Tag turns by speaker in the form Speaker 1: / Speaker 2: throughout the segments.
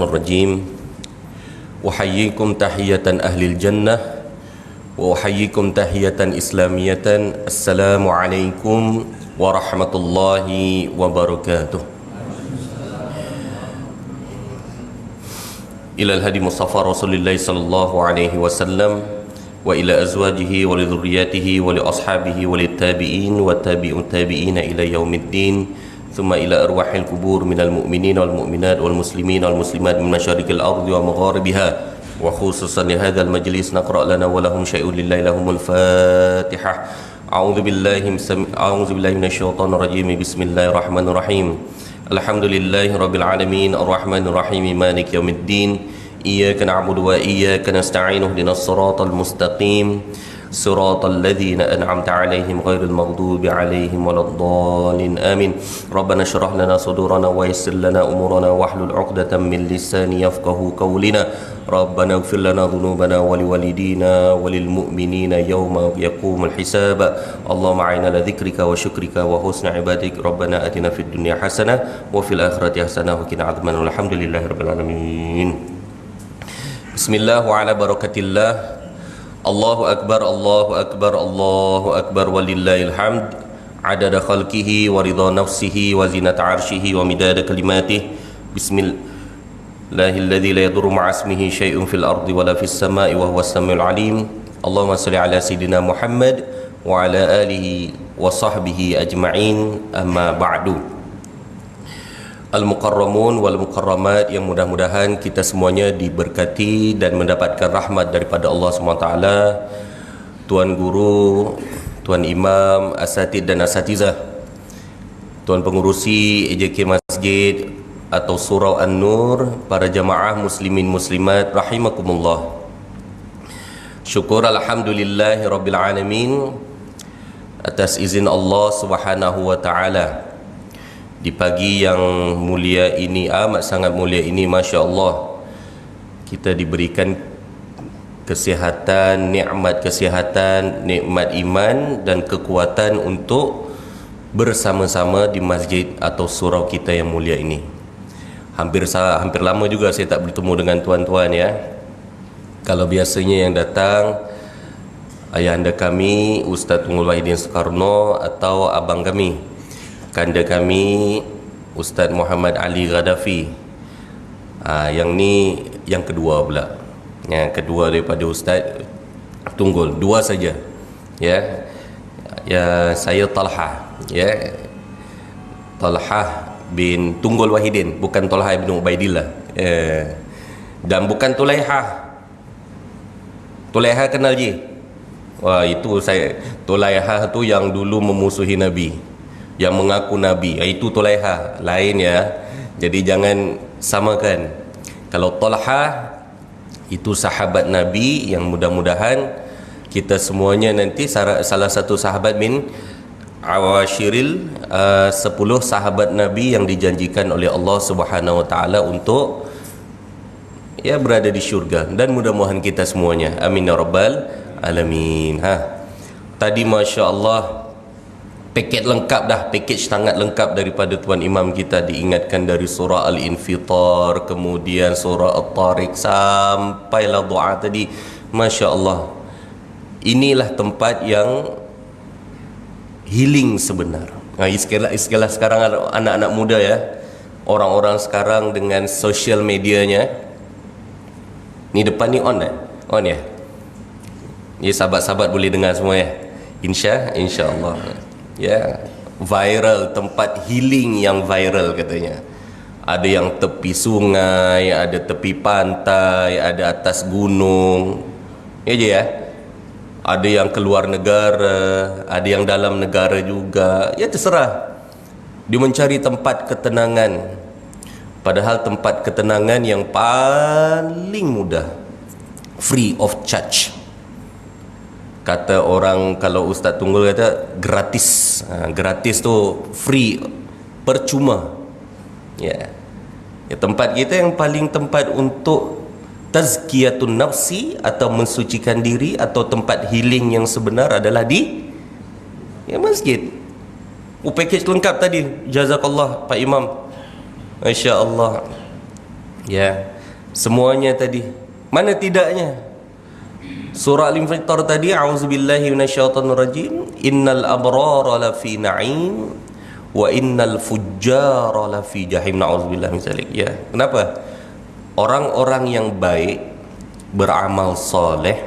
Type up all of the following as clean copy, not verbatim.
Speaker 1: الرجيم أحييكم تحية أهل الجنة وأحييكم تحية إسلامية السلام عليكم ورحمة الله وبركاته. إلى الهدي مصطفى رسول الله صلى الله عليه وسلم وإلى أزواجه ولذرياته ولأصحابه وللتابعين والتابعين التابعين إلى يوم الدين ثم إلى أرواح القبور من المؤمنين والمؤمنات والمسلمين والمسلمات من مشارق الأرض ومغاربها وخصوصا لهذا المجلس نقرأ لنا ولهم شيء لله لهم الفاتحة. أعوذ بالله من الشيطان الرجيم. بسم الله الرحمن الرحيم. الحمد لله رب العالمين الرحمن الرحيم مالك يوم الدين إياك نعبد وإياك نستعين اهدنا الصراط المستقيم صراط الذين أنعمت عليهم غير المغضوب عليهم ولا الضالين آمين. ربنا اشرح لنا صدورنا ويسر لنا أمورنا واحلل عقدة من لساني يفقهوا قولنا. ربنا اغفر لنا ذنوبنا ولوالدينا وللمؤمنين يوم يقوم الحساب. اللهم أعنا على ذكرك وشكرك وحسن عبادك. ربنا آتنا في الدنيا حسنة وفي الآخرة حسنة وقنا عذاب النار. الحمد لله رب العالمين. بسم الله وعلى بركة الله. الله أكبر الله أكبر الله أكبر ولله الحمد عدد خلقه ورضا نفسه وزنة عرشه ومداد كلماته. بسم الله الذي لا يضر مع اسمه شيء في الأرض ولا في السماء وهو السميع العليم. اللهم صل على سيدنا محمد وعلى آله وصحبه أجمعين. أما بعد. Al-Mukarramun wal-Mukarramat, yang mudah-mudahan kita semuanya diberkati dan mendapatkan rahmat daripada Allah SWT, Tuan Guru, Tuan Imam, Asatid dan Asatizah, Tuan Pengurusi EJK Masjid atau Surau An-Nur, para jamaah muslimin muslimat rahimakumullah. Syukur alhamdulillahi rabbil alamin atas izin Allah Subhanahu wa ta'ala. Di pagi yang mulia ini, amat sangat mulia ini, Masya Allah, kita diberikan kesihatan, nikmat kesihatan, nikmat iman dan kekuatan untuk bersama-sama di masjid atau surau kita yang mulia ini. Hampir lama juga saya tak bertemu dengan tuan-tuan ya. Kalau biasanya yang datang ayahanda kami Ustaz Tunggul Wahidin Soekarno atau abang kami, kanda kami Ustaz Muhammad Ali Ghadafi. Yang ni yang kedua pula. Yang kedua daripada Ustaz Tunggul, dua saja. Ya. Ya, saya Talha, ya. Talha bin Tunggul Wahidin, bukan Talha bin Ubaidillah. Dan bukan Tulaiha. Tulaiha kenal je? Wah, itu saya. Tulaiha tu yang dulu memusuhi Nabi, yang mengaku Nabi, itu Tulaiha lain ya. Jadi jangan samakan. Kalau Talha itu sahabat Nabi yang mudah-mudahan kita semuanya nanti salah satu sahabat min awashiril 10 sahabat Nabi yang dijanjikan oleh Allah Subhanahu wa taala untuk ya berada di syurga, dan mudah-mudahan kita semuanya, amin ya rabbal alamin. Tadi Masya Allah paket lengkap dah, package sangat lengkap daripada Tuan Imam kita, diingatkan dari surah Al-Infitar, kemudian surah At-Tariq sampailah doa tadi. Masya Allah, inilah tempat yang healing sebenar. Istilah sekarang anak-anak muda ya, orang-orang sekarang dengan social medianya. Ni depan ni on on ya. Ya, sahabat-sahabat boleh dengar semua ya, insya-Allah. Ya, viral, tempat healing yang viral katanya. Ada yang tepi sungai, ada tepi pantai, ada atas gunung. Ya je ya. Ada yang keluar negara, ada yang dalam negara juga. Ya, terserah. Dia mencari tempat ketenangan. Padahal tempat ketenangan yang paling mudah, free of charge. Kata orang, kalau Ustaz Tunggul kata gratis. Gratis tu free, percuma. Ya. Ya, tempat kita yang paling tempat untuk tazkiyatun nafsi atau mensucikan diri atau tempat healing yang sebenar adalah di ya masjid. Package lengkap tadi. Jazakallah Pak Imam. Masya Allah. Ya, semuanya tadi. Mana tidaknya? Surah Al-Infitar tadi, a'udzubillahi minasyaitonirrajim, innal abrara lafi na'im wa innal fujjara lafi jahim. Na'udzubillahi min dzalik. Ya, kenapa? Orang-orang yang baik, beramal soleh,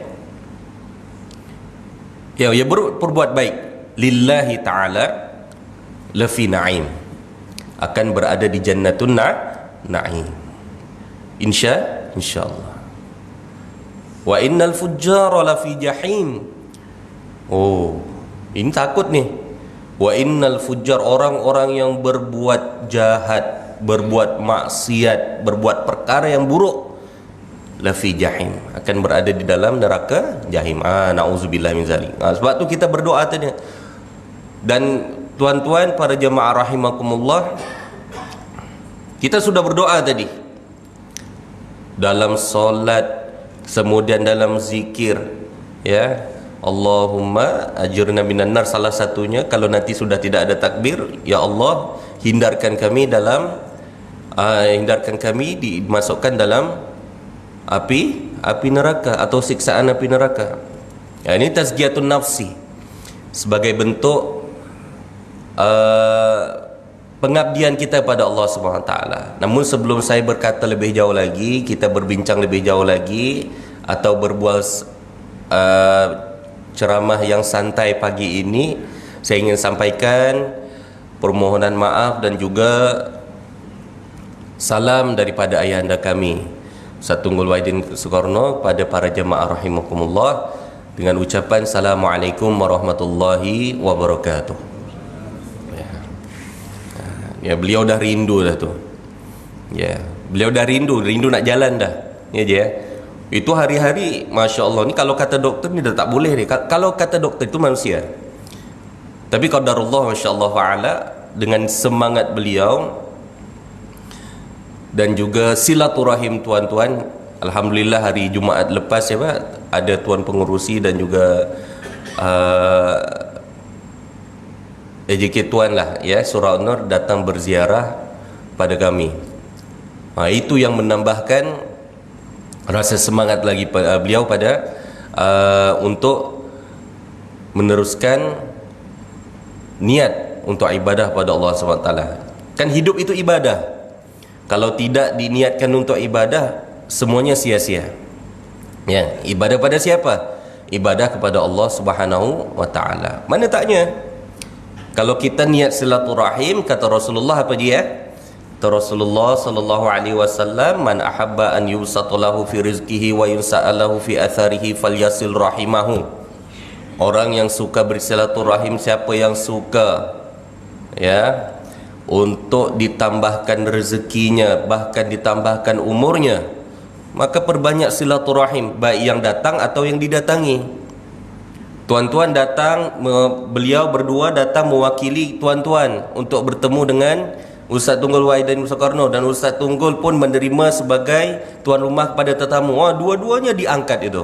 Speaker 1: ya berbuat baik lillahi ta'ala, lafi na'im, akan berada di jannatun na'im, insyaallah. Wa innal fujjara lafi jahim. Oh, ini takut nih. Wa innal fujjar, orang-orang yang berbuat jahat, berbuat maksiat, berbuat perkara yang buruk, lafi jahim, akan berada di dalam neraka jahim. Na'udzubillah min zalik. Sebab tu kita berdoa tadi. Dan tuan-tuan para jemaah rahimakumullah, kita sudah berdoa tadi dalam solat, kemudian dalam zikir, ya, Allahumma ajirna minan nar, salah satunya kalau nanti sudah tidak ada takbir, ya Allah hindarkan kami dimasukkan dalam api neraka atau siksaan api neraka. Ya, ini tazkiyatun nafsi sebagai bentuk pengabdian kita pada Allah Subhanahu Wa Taala. Namun sebelum saya berkata lebih jauh lagi, kita berbincang lebih jauh lagi atau berbual ceramah yang santai pagi ini, saya ingin sampaikan permohonan maaf dan juga salam daripada ayahanda kami Ustaz Tunggul Wahidin Soekarno pada para jemaah rahimakumullah dengan ucapan Assalamualaikum warahmatullahi wabarakatuh. Ya, beliau dah rindu dah tu. Ya, beliau dah rindu nak jalan dah. Ya je. Itu hari-hari, Masya Allah. Ni kalau kata doktor ni dah tak boleh ni. Kalau kata doktor itu manusia. Tapi qadarullah, Masya Allah fa'ala, dengan semangat beliau dan juga silaturahim tuan-tuan. Alhamdulillah hari Jumaat lepas ya Pak, ada tuan pengurusi dan juga AJK tuan lah ya, Surau An-Nur datang berziarah pada kami. Itu yang menambahkan rasa semangat lagi beliau pada untuk meneruskan niat untuk ibadah pada Allah SWT. Kan hidup itu ibadah. Kalau tidak diniatkan untuk ibadah, semuanya sia-sia. Ya, ibadah pada siapa? Ibadah kepada Allah Subhanahu wa taala. Mana taknya? Kalau kita niat silaturahim, kata Rasulullah apa dia? Kata Rasulullah sallallahu alaihi wasallam, man ahabba an yusatalahu fi rizqihi wa yunsa'alahu fi atharihi falyasil rahimahu. Orang yang suka bersilaturahim, siapa yang suka ya untuk ditambahkan rezekinya, bahkan ditambahkan umurnya, maka perbanyak silaturahim, baik yang datang atau yang didatangi. Tuan-tuan datang, beliau berdua datang mewakili tuan-tuan untuk bertemu dengan Ustaz Tunggul Wahidin Soekarno, dan Ustaz Tunggul pun menerima sebagai tuan rumah kepada tetamu. Dua-duanya diangkat itu.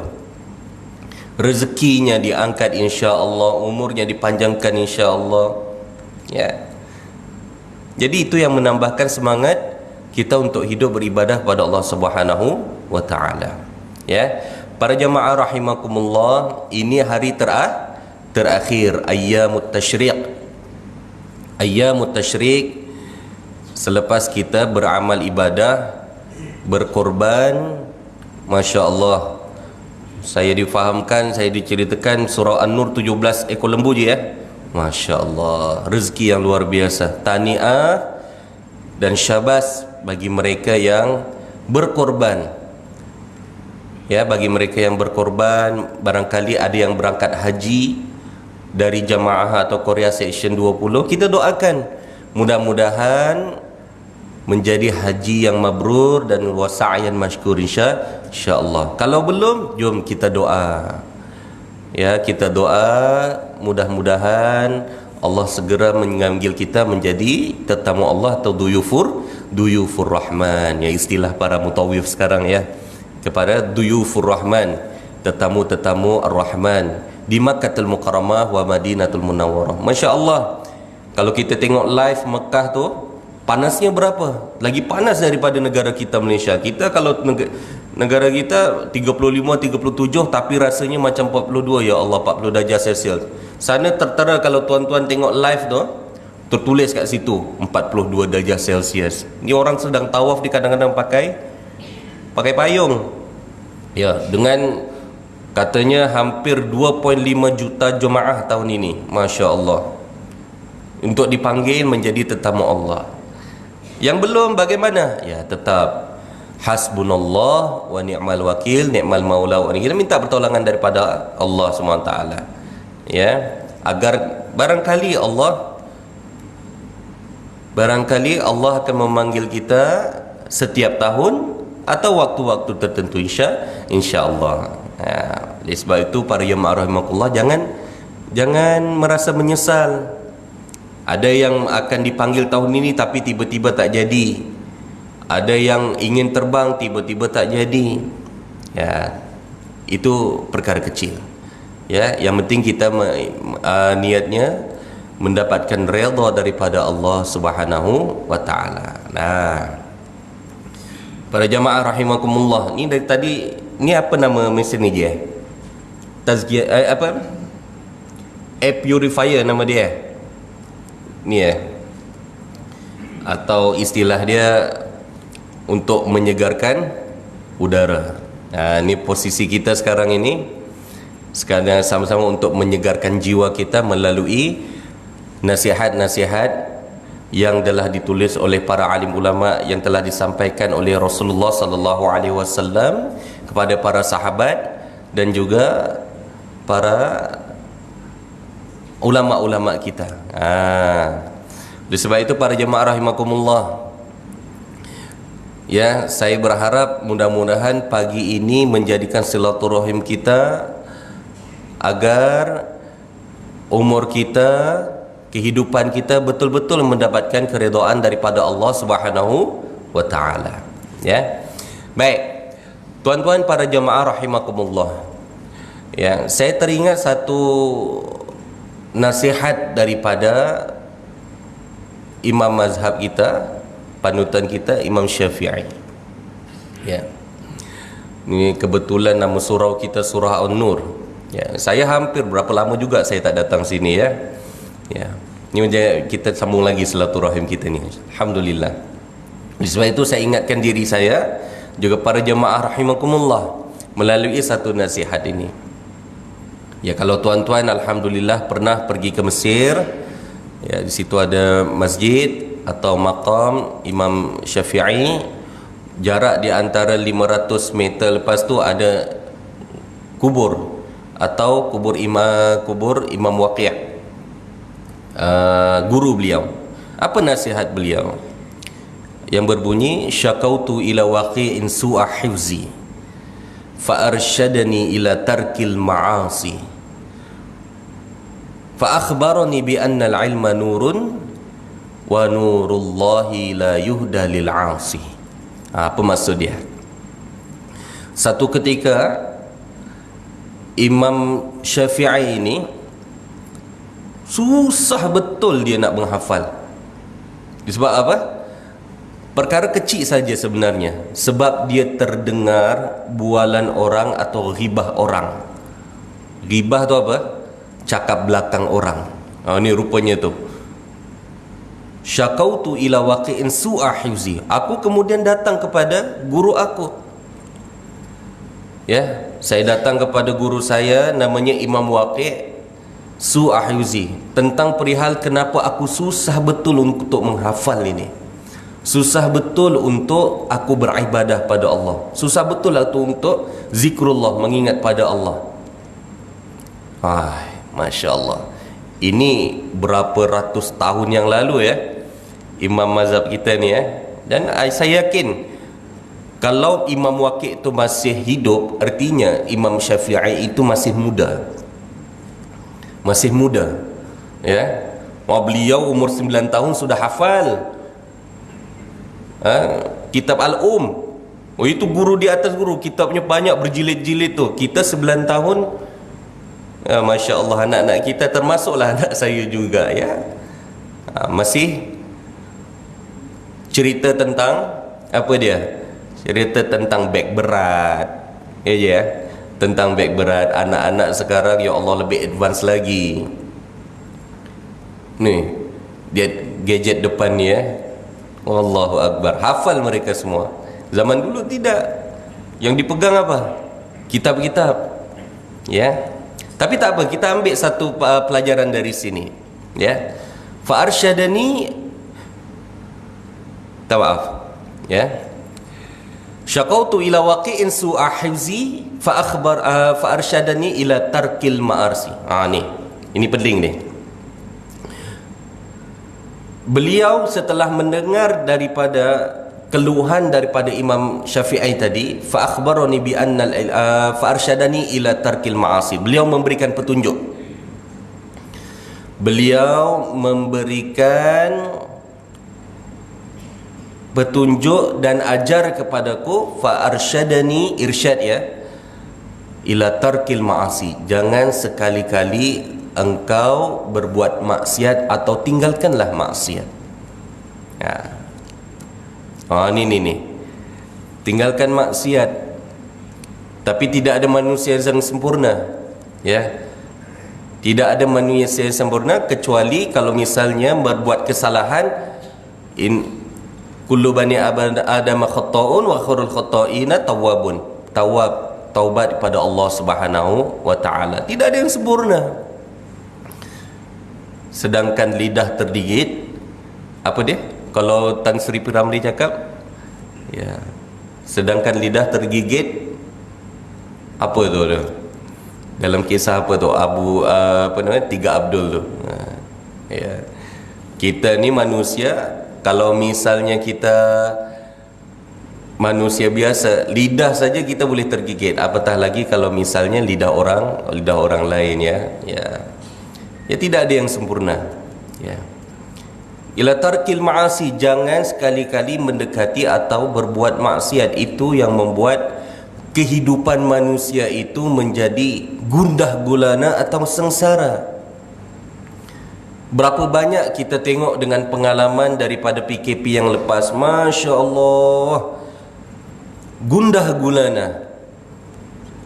Speaker 1: Rezekinya diangkat insya-Allah, umurnya dipanjangkan insya-Allah. Ya. Jadi itu yang menambahkan semangat kita untuk hidup beribadah kepada Allah Subhanahu wa taala. Ya. Para jemaah rahimakumullah, ini hari terakhir ayyamut tasyriq. Ayyamut tasyriq, selepas kita beramal ibadah, berkorban, Masya Allah. Saya difahamkan, saya diceritakan surah An-Nur 17 ekor lembu je ya. Masya Allah, rezeki yang luar biasa. Tahniah dan syabas bagi mereka yang berkorban. Ya, bagi mereka yang berkorban, barangkali ada yang berangkat haji dari jamaah atau Korea Section 20, kita doakan mudah-mudahan menjadi haji yang mabrur dan wasa'yan masykur insya-Allah. Kalau belum, jom kita doa. Ya, kita doa mudah-mudahan Allah segera mengambil kita menjadi tetamu Allah atau duyufur rahman, ya istilah para mutawif sekarang ya, kepada duyufur rahman, tetamu-tetamu ar-rahman di Makkahul Mukarramah wa Madinatul Munawwarah. Masya Allah, kalau kita tengok live Mekah tu, Panasnya berapa? Lagi panas daripada negara kita Malaysia. Kita kalau negara kita 35, 37 tapi rasanya macam 42, ya Allah, 40 darjah Celsius. Sana tertera kalau tuan-tuan tengok live tu, tertulis kat situ 42 darjah Celsius. Ni orang sedang tawaf di kadang-kadang pakai payung. Ya, dengan katanya hampir 2.5 juta jemaah tahun ini. Masya Allah. Untuk dipanggil menjadi tetamu Allah. Yang belum bagaimana? Ya, tetap hasbunallah wa ni'mal wakil, ni'mal maula wa ni'mal. Kita minta pertolongan daripada Allah SWT. Ya, agar barangkali Allah akan memanggil kita setiap tahun atau waktu-waktu tertentu, insya-Allah. Ya, oleh sebab itu para jemaah rahimakumullah, jangan merasa menyesal. Ada yang akan dipanggil tahun ini tapi tiba-tiba tak jadi. Ada yang ingin terbang tiba-tiba tak jadi. Ya, itu perkara kecil. Ya, yang penting kita niatnya mendapatkan redha daripada Allah Subhanahu wa taala. Nah, para jamaah rahimakumullah, ni dari tadi ni apa nama mesin ni dia? Tazkiyah apa? Air purifier nama dia. Ni atau istilah dia untuk menyegarkan udara. Ni posisi kita sekarang ini, sekarang sama-sama untuk menyegarkan jiwa kita melalui nasihat-nasihat yang telah ditulis oleh para alim ulama, yang telah disampaikan oleh Rasulullah sallallahu alaihi wasallam kepada para sahabat dan juga para ulama-ulama kita. Oleh sebab itu para jemaah rahimakumullah, ya, saya berharap mudah-mudahan pagi ini menjadikan silaturahim kita agar umur kita, kehidupan kita betul-betul mendapatkan keridhaan daripada Allah Subhanahu wa taala. Ya. Baik. Tuan-tuan para jemaah rahimakumullah. Ya, saya teringat satu nasihat daripada imam mazhab kita, panutan kita, Imam Syafi'i. Ya. Ini kebetulan nama surau kita surah An-Nur. Ya, saya hampir berapa lama juga saya tak datang sini, ya. Ya. Ini kita sambung lagi silaturahim kita ni. Alhamdulillah. Oleh sebab itu saya ingatkan diri saya juga para jemaah rahimakumullah melalui satu nasihat ini. Ya, kalau tuan-tuan alhamdulillah pernah pergi ke Mesir, ya, di situ ada masjid atau makam Imam Syafi'i, jarak di antara 500 meter lepas tu ada kubur atau kubur Imam Waqi', guru beliau. Apa nasihat beliau? Yang berbunyi, syakautu ila waqi'in su'a hifzi fa arsyadani ila tarkil ma'asi fa akhbarani bi anna al-ilma nurun wa nurullahi la yuhda lil 'asi. Apa maksud dia? Satu ketika Imam Syafi'i ini susah betul dia nak menghafal. Sebab apa? Perkara kecil saja sebenarnya, sebab dia terdengar bualan orang atau ghibah orang. Ghibah tu apa? Cakap belakang orang. Ni rupanya tu. Syakautu ila waqi'in su'a hifzi. Aku kemudian datang kepada guru aku. Ya, saya datang kepada guru saya namanya Imam Waqi' su'a hifzi, tentang perihal kenapa aku susah betul untuk menghafal ini. Susah betul untuk aku beribadah pada Allah. Susah betul untuk zikrullah, mengingat pada Allah. Masya Allah. Ini berapa ratus tahun yang lalu, ya, imam mazhab kita ni, ya. Dan saya yakin kalau Imam Waqi' itu masih hidup, artinya Imam Syafi'i itu masih muda. Masih muda, ya. Beliau umur 9 tahun sudah hafal kitab Al-Um. Itu guru di atas guru, kitabnya banyak berjilid-jilid tu. Kita 9 tahun, Masya Allah, anak-anak kita termasuklah anak saya juga, ya, masih cerita tentang apa dia? Cerita tentang beg berat. Ya, tentang beg berat. Anak-anak sekarang ya Allah lebih advance lagi. Nih, dia gadget depan ni Allahu Akbar. Hafal mereka semua. Zaman dulu tidak. Yang dipegang apa? Kitab-kitab. Ya. Tapi tak apa, kita ambil satu pelajaran dari sini. Ya. Fa arsyadani, maaf. Ya. Syaqautu ila waqi'in su'a hifzi fa arsyadani ila tarkil ma'arsi. Ini penting ni. Beliau setelah mendengar daripada keluhan daripada Imam Syafi'i tadi, fa akhbarani bi anna fa arsyadani ila tarkil ma'asi. Beliau memberikan petunjuk. Beliau memberikan petunjuk dan ajar kepadaku, fa arsyadani, irsyad ya, ila tarkil ma'asi. Jangan sekali-kali engkau berbuat maksiat atau tinggalkanlah maksiat. Ya. Ni. Tinggalkan maksiat. Tapi tidak ada manusia yang sempurna. Ya. Tidak ada manusia yang sempurna kecuali kalau misalnya berbuat kesalahan, kullu bani adam khata'un wa khairul khata'ina tawwabun. Taubat kepada Allah Subhanahu wa taala. Tidak ada yang sempurna. Sedangkan lidah tergigit, apa dia? Kalau Tan Sri P. Ramlee cakap, ya, sedangkan lidah tergigit, apa tu dia? Dalam kisah apa tu? Tiga Abdul tu. Ya. Kita ni manusia, kalau misalnya kita manusia biasa, lidah saja kita boleh tergigit, apatah lagi kalau misalnya lidah orang lain, ya. Ya, tidak ada yang sempurna. Ya. Ila tarkil ma'asi, jangan sekali-kali mendekati atau berbuat maksiat. Itu yang membuat kehidupan manusia itu menjadi gundah gulana atau sengsara. Berapa banyak kita tengok dengan pengalaman daripada PKP yang lepas, Masya Allah, gundah gulana,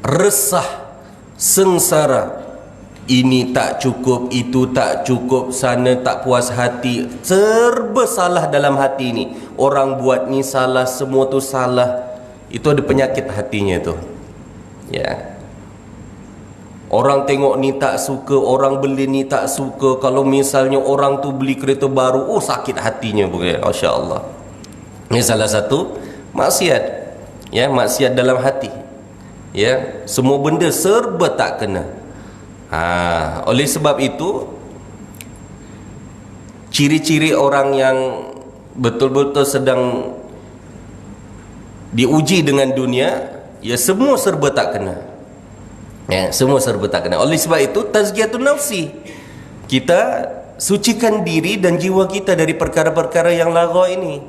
Speaker 1: resah, sengsara. Ini tak cukup, itu tak cukup, sana tak puas hati, serba salah dalam hati ni. Orang buat ni salah, semua tu salah. Itu ada penyakit hatinya tu. Ya. Orang tengok ni tak suka, orang beli ni tak suka. Kalau misalnya orang tu beli kereta baru, sakit hatinya pun. Masya Allah. Ini salah satu maksiat. Ya, maksiat dalam hati. Ya, semua benda serba tak kena. Oleh sebab itu, ciri-ciri orang yang betul-betul sedang diuji dengan dunia, ya semua serba tak kena. Ya, semua serba tak kena. Oleh sebab itu, tazkiyatun nafsi, kita sucikan diri dan jiwa kita dari perkara-perkara yang lagha ini.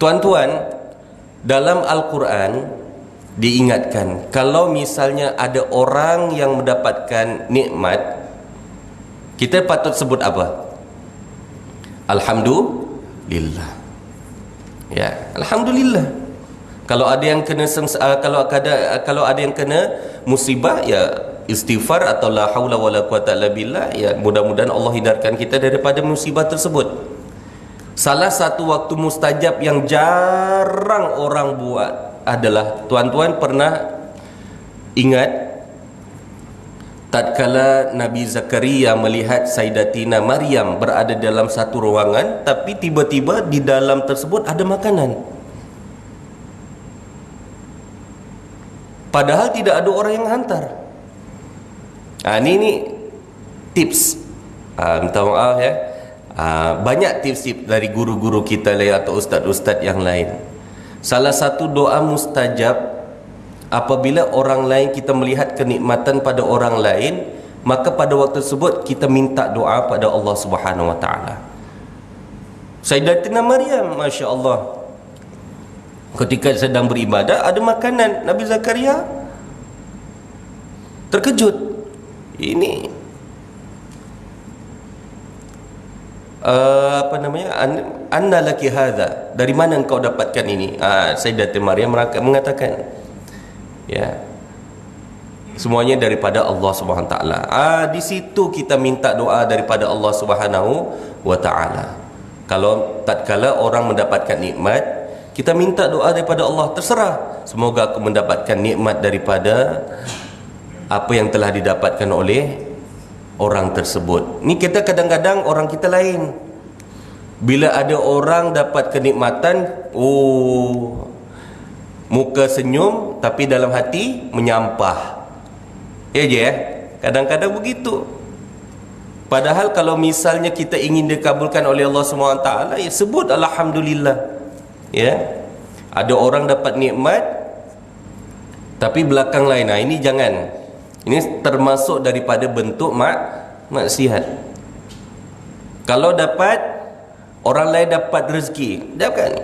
Speaker 1: Tuan-tuan, dalam Al-Quran diingatkan, kalau misalnya ada orang yang mendapatkan nikmat, kita patut sebut apa? Alhamdulillah. Ya, alhamdulillah. Kalau ada yang kena kalau ada yang kena musibah, ya istighfar atau la haula wala quwata illa billah. Ya, mudah-mudahan Allah hindarkan kita daripada musibah tersebut. Salah satu waktu mustajab yang jarang orang buat adalah, tuan-tuan pernah ingat tatkala Nabi Zakaria melihat Sayyidatina Maryam berada dalam satu ruangan, tapi tiba-tiba di dalam tersebut ada makanan, padahal tidak ada orang yang hantar. Ini tips, minta maaf ya, banyak tips-tips dari guru-guru kita atau ustaz-ustaz yang lain. Salah satu doa mustajab apabila orang lain, kita melihat kenikmatan pada orang lain, maka pada waktu tersebut kita minta doa pada Allah Subhanahu wa taala. Sayyidatina Maryam, Masya Allah, ketika sedang beribadah ada makanan, Nabi Zakaria terkejut. Ini anna laki hadha, dari mana engkau dapatkan ini? Sayyidatina Maryam mengatakan, ya, semuanya daripada Allah Subhanahu wa taala. Di situ kita minta doa daripada Allah Subhanahu wa taala. Kalau tatkala orang mendapatkan nikmat, kita minta doa daripada Allah, terserah, semoga aku mendapatkan nikmat daripada apa yang telah didapatkan oleh orang tersebut. Ni kita kadang-kadang orang kita lain. Bila ada orang dapat kenikmatan, muka senyum tapi dalam hati menyampah. Ya je ya. Kadang-kadang begitu. Padahal kalau misalnya kita ingin dikabulkan oleh Allah SWT, ya sebut alhamdulillah. Ya. Ada orang dapat nikmat tapi belakang lain. Ini jangan. Ini termasuk daripada bentuk maksiat. Kalau dapat, orang lain dapat rezeki, dapat,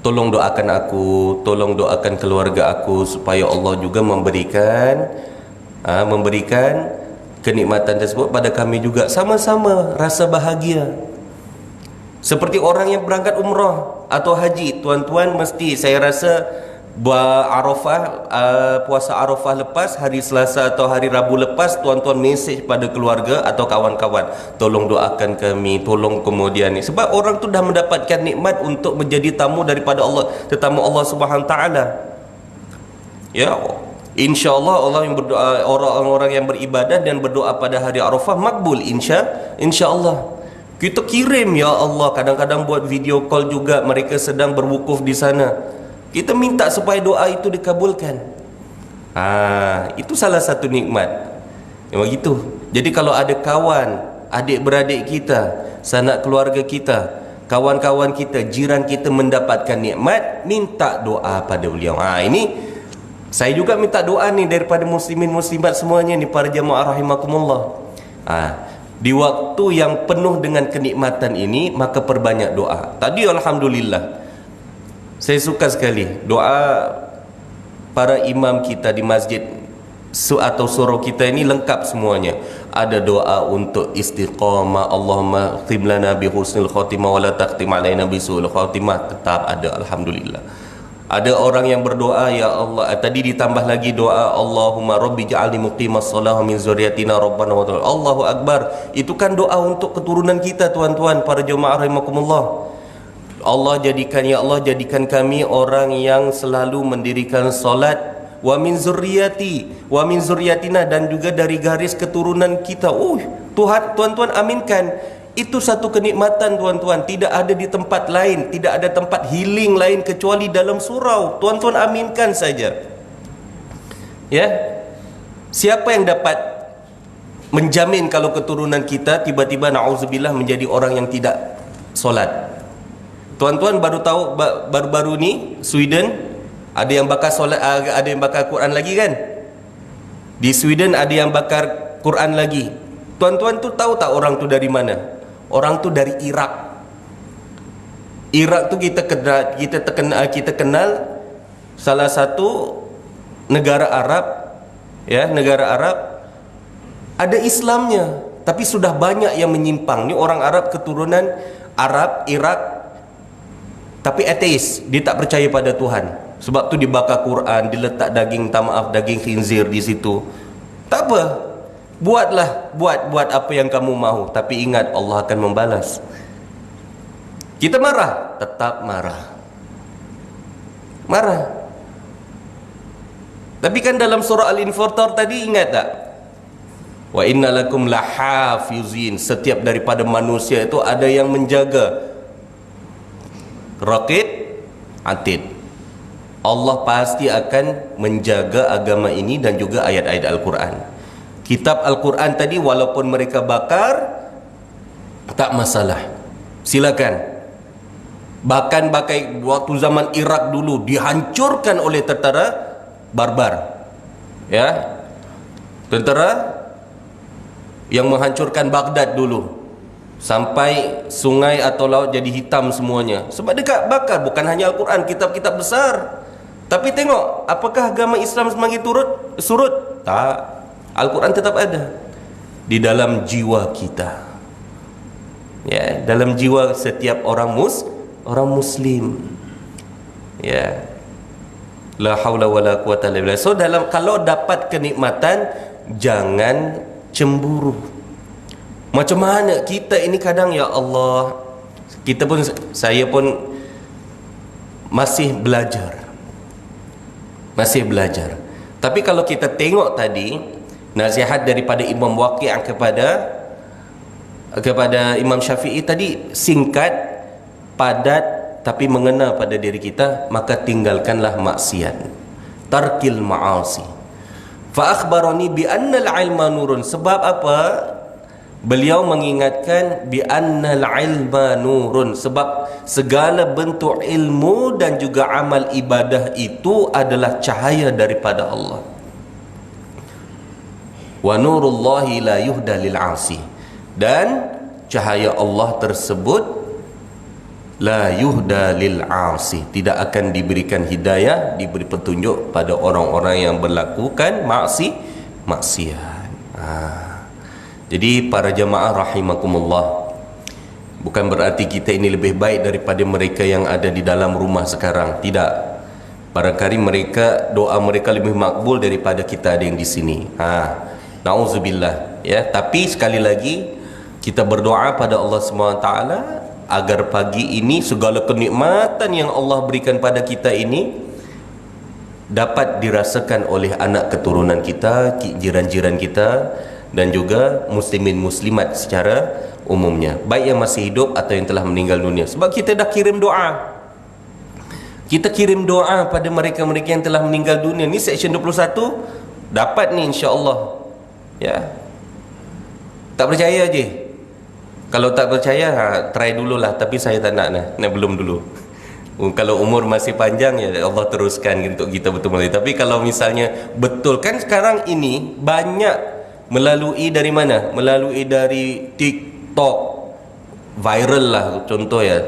Speaker 1: tolong doakan aku, tolong doakan keluarga aku supaya Allah juga memberikan kenikmatan tersebut pada kami juga. Sama-sama rasa bahagia. Seperti orang yang berangkat umrah atau haji, tuan-tuan mesti, saya rasa Arafah, puasa Arafah lepas, hari Selasa atau hari Rabu lepas, tuan-tuan mesej pada keluarga atau kawan-kawan, tolong doakan kami, tolong kemudian ni. Sebab orang tu dah mendapatkan nikmat untuk menjadi tamu daripada Allah, tetamu Allah Subhanahu taala. Ya, insya-Allah Allah yang berdoa, orang-orang yang beribadah dan berdoa pada hari Arafah makbul, insya-Allah. Kita kirim, ya Allah, kadang-kadang buat video call juga, mereka sedang berwukuf di sana. Kita minta supaya doa itu dikabulkan. Itu salah satu nikmat. Memang gitu. Jadi kalau ada kawan, adik-beradik kita, sanak keluarga kita, kawan-kawan kita, jiran kita mendapatkan nikmat, minta doa pada beliau. Ini saya juga minta doa nih daripada muslimin muslimat semuanya nih, para jemaah rahimakumullah. Di waktu yang penuh dengan kenikmatan ini, maka perbanyak doa. Tadi alhamdulillah, saya suka sekali doa para imam kita di masjid atau surau kita ini, lengkap semuanya. Ada doa untuk istiqamah, Allahumma khtim lana bi husnil khatimah wa la taqtim alaina bi su'il khatimah, tetap ada, alhamdulillah. Ada orang yang berdoa, ya Allah, tadi ditambah lagi doa, Allahumma rabbi ja'alni muqimas shalah min zurriyyatina rabbana wa Allahu akbar. Itu kan doa untuk keturunan kita, tuan-tuan, para jemaah rahimakumullah. Allah jadikan, ya Allah jadikan kami orang yang selalu mendirikan solat, wa min zurriyati, wa min zurriyatina, dan juga dari garis keturunan kita. Tuhan, tuan-tuan aminkan. Itu satu kenikmatan, tuan-tuan, tidak ada di tempat lain, tidak ada tempat healing lain kecuali dalam surau. Tuan-tuan aminkan saja. Ya. Siapa yang dapat menjamin kalau keturunan kita tiba-tiba na'udzubillah menjadi orang yang tidak solat? Tuan-tuan baru tahu baru-baru ni Sweden ada yang bakar solat, ada yang bakar Quran lagi kan? Di Sweden ada yang bakar Quran lagi. Tuan-tuan tu tahu tak orang tu dari mana? Orang tu dari Iraq. Iraq tu kita kenal salah satu negara Arab, ya, negara Arab ada Islamnya, tapi sudah banyak yang menyimpang. Ni orang Arab, keturunan Arab, Iraq, tapi ateis, dia tak percaya pada Tuhan. Sebab tu dibakar Quran, diletak daging, daging khinzir di situ. Tak apa, buat apa yang kamu mahu, tapi ingat Allah akan membalas. Kita marah, tetap marah. Tapi kan dalam surah Al-Infatar tadi, ingat tak? Wa inna lakum lahafizin. Setiap daripada manusia itu ada yang menjaga. Raqib atid. Allah pasti akan menjaga agama ini dan juga ayat-ayat Al-Quran. Kitab Al-Quran tadi walaupun mereka bakar, tak masalah, silakan. Bahkan waktu zaman Iraq dulu dihancurkan oleh tentara barbar, ya, tentara yang menghancurkan Baghdad dulu, sampai sungai atau laut jadi hitam semuanya. Sebab dekat bakar, bukan hanya Al-Quran, kitab-kitab besar. Tapi tengok, apakah agama Islam semakin surut? Tak. Al-Quran tetap ada di dalam jiwa kita. Ya, dalam jiwa setiap orang orang muslim. Ya. La haula wala quwata illa billah. So kalau dapat kenikmatan, jangan cemburu. Macam mana kita ini kadang, ya Allah, saya pun masih belajar. Tapi kalau kita tengok tadi nasihat daripada Imam Waqi' kepada Imam Syafi'i tadi, singkat, padat, tapi mengena pada diri kita, maka tinggalkanlah maksiat. Tarkil ma'asi. Fa akhbarani bi anna al-ilma nurun. Sebab apa? Beliau mengingatkan bi anna al-ilma nurun, sebab segala bentuk ilmu dan juga amal ibadah itu adalah cahaya daripada Allah. Wa nurullahi la yuhda lil 'asi. Dan cahaya Allah tersebut la yuhda lil 'asi, tidak akan diberikan hidayah, diberi petunjuk pada orang-orang yang melakukan maksiat. Jadi para jamaah rahimakumullah, bukan berarti kita ini lebih baik daripada mereka yang ada di dalam rumah sekarang, tidak. Barangkali doa mereka lebih makbul daripada kita ada yang di sini. Nauzubillah, ya. Tapi sekali lagi kita berdoa pada Allah SWT agar pagi ini segala kenikmatan yang Allah berikan pada kita ini dapat dirasakan oleh anak keturunan kita, jiran-jiran kita, dan juga muslimin muslimat secara umumnya, baik yang masih hidup atau yang telah meninggal dunia. Sebab kita dah kirim doa, pada mereka-mereka yang telah meninggal dunia. Ni section 21 dapat ni, insya-Allah. Ya, tak percaya je. Kalau tak percaya, try dululah. Tapi saya tak nak belum dulu. Kalau umur masih panjang, ya Allah teruskan untuk kita betul-betul. Tapi kalau misalnya betul, kan sekarang ini banyak melalui dari mana? Melalui dari TikTok, viral lah contoh ya.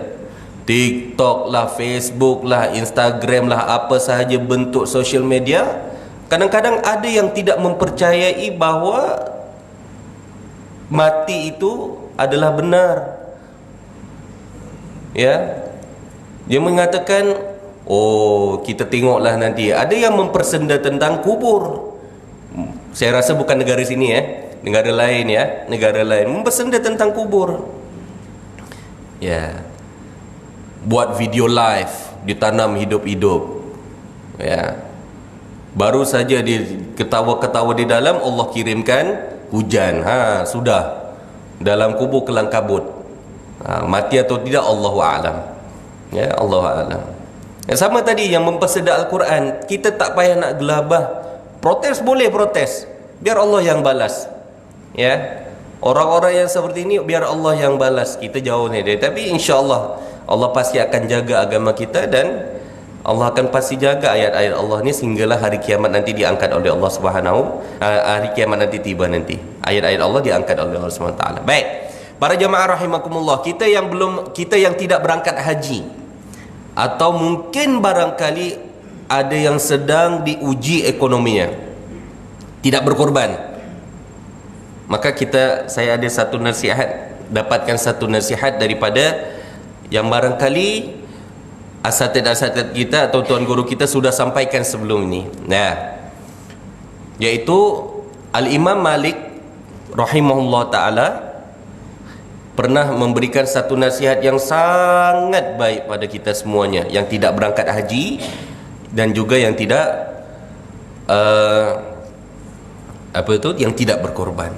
Speaker 1: TikTok lah, Facebook lah, Instagram lah, apa sahaja bentuk social media. Kadang-kadang ada yang tidak mempercayai bahawa mati itu adalah benar. Ya. Dia mengatakan, oh, kita tengoklah nanti. Ada yang mempersenda tentang kubur. Saya rasa bukan negara sini ya, negara lain ya, negara lain mempersenda tentang kubur. Ya. Buat video live, ditanam hidup-hidup. Ya. Baru saja dia ketawa-ketawa di dalam, Allah kirimkan hujan. Sudah. Dalam kubur kelang kabut. Mati atau tidak, Allahu a'lam. Ya, Allahu a'lam. Yang sama tadi yang memperseda Al-Quran, kita tak payah nak gelabah. Protes boleh protes, biar Allah yang balas. Ya. Orang-orang yang seperti ini biar Allah yang balas. Kita jauh ni dia. Tapi insya-Allah Allah pasti akan jaga agama kita, dan Allah akan pasti jaga ayat-ayat Allah ni sehinggalah hari kiamat nanti diangkat oleh Allah Subhanahu. Hari kiamat nanti tiba nanti. Ayat-ayat Allah diangkat oleh Allah Subhanahu taala. Baik. Para jemaah rahimakumullah, kita yang tidak berangkat haji, atau mungkin barangkali ada yang sedang diuji ekonominya, tidak berkorban, maka saya ada satu nasihat, dapatkan satu nasihat daripada yang barangkali asatid-asatid kita atau tuan guru kita sudah sampaikan sebelum ini. Nah, yaitu Al-Imam Malik rahimahullah ta'ala pernah memberikan satu nasihat yang sangat baik pada kita semuanya, yang tidak berangkat haji dan juga yang tidak yang tidak berkorban.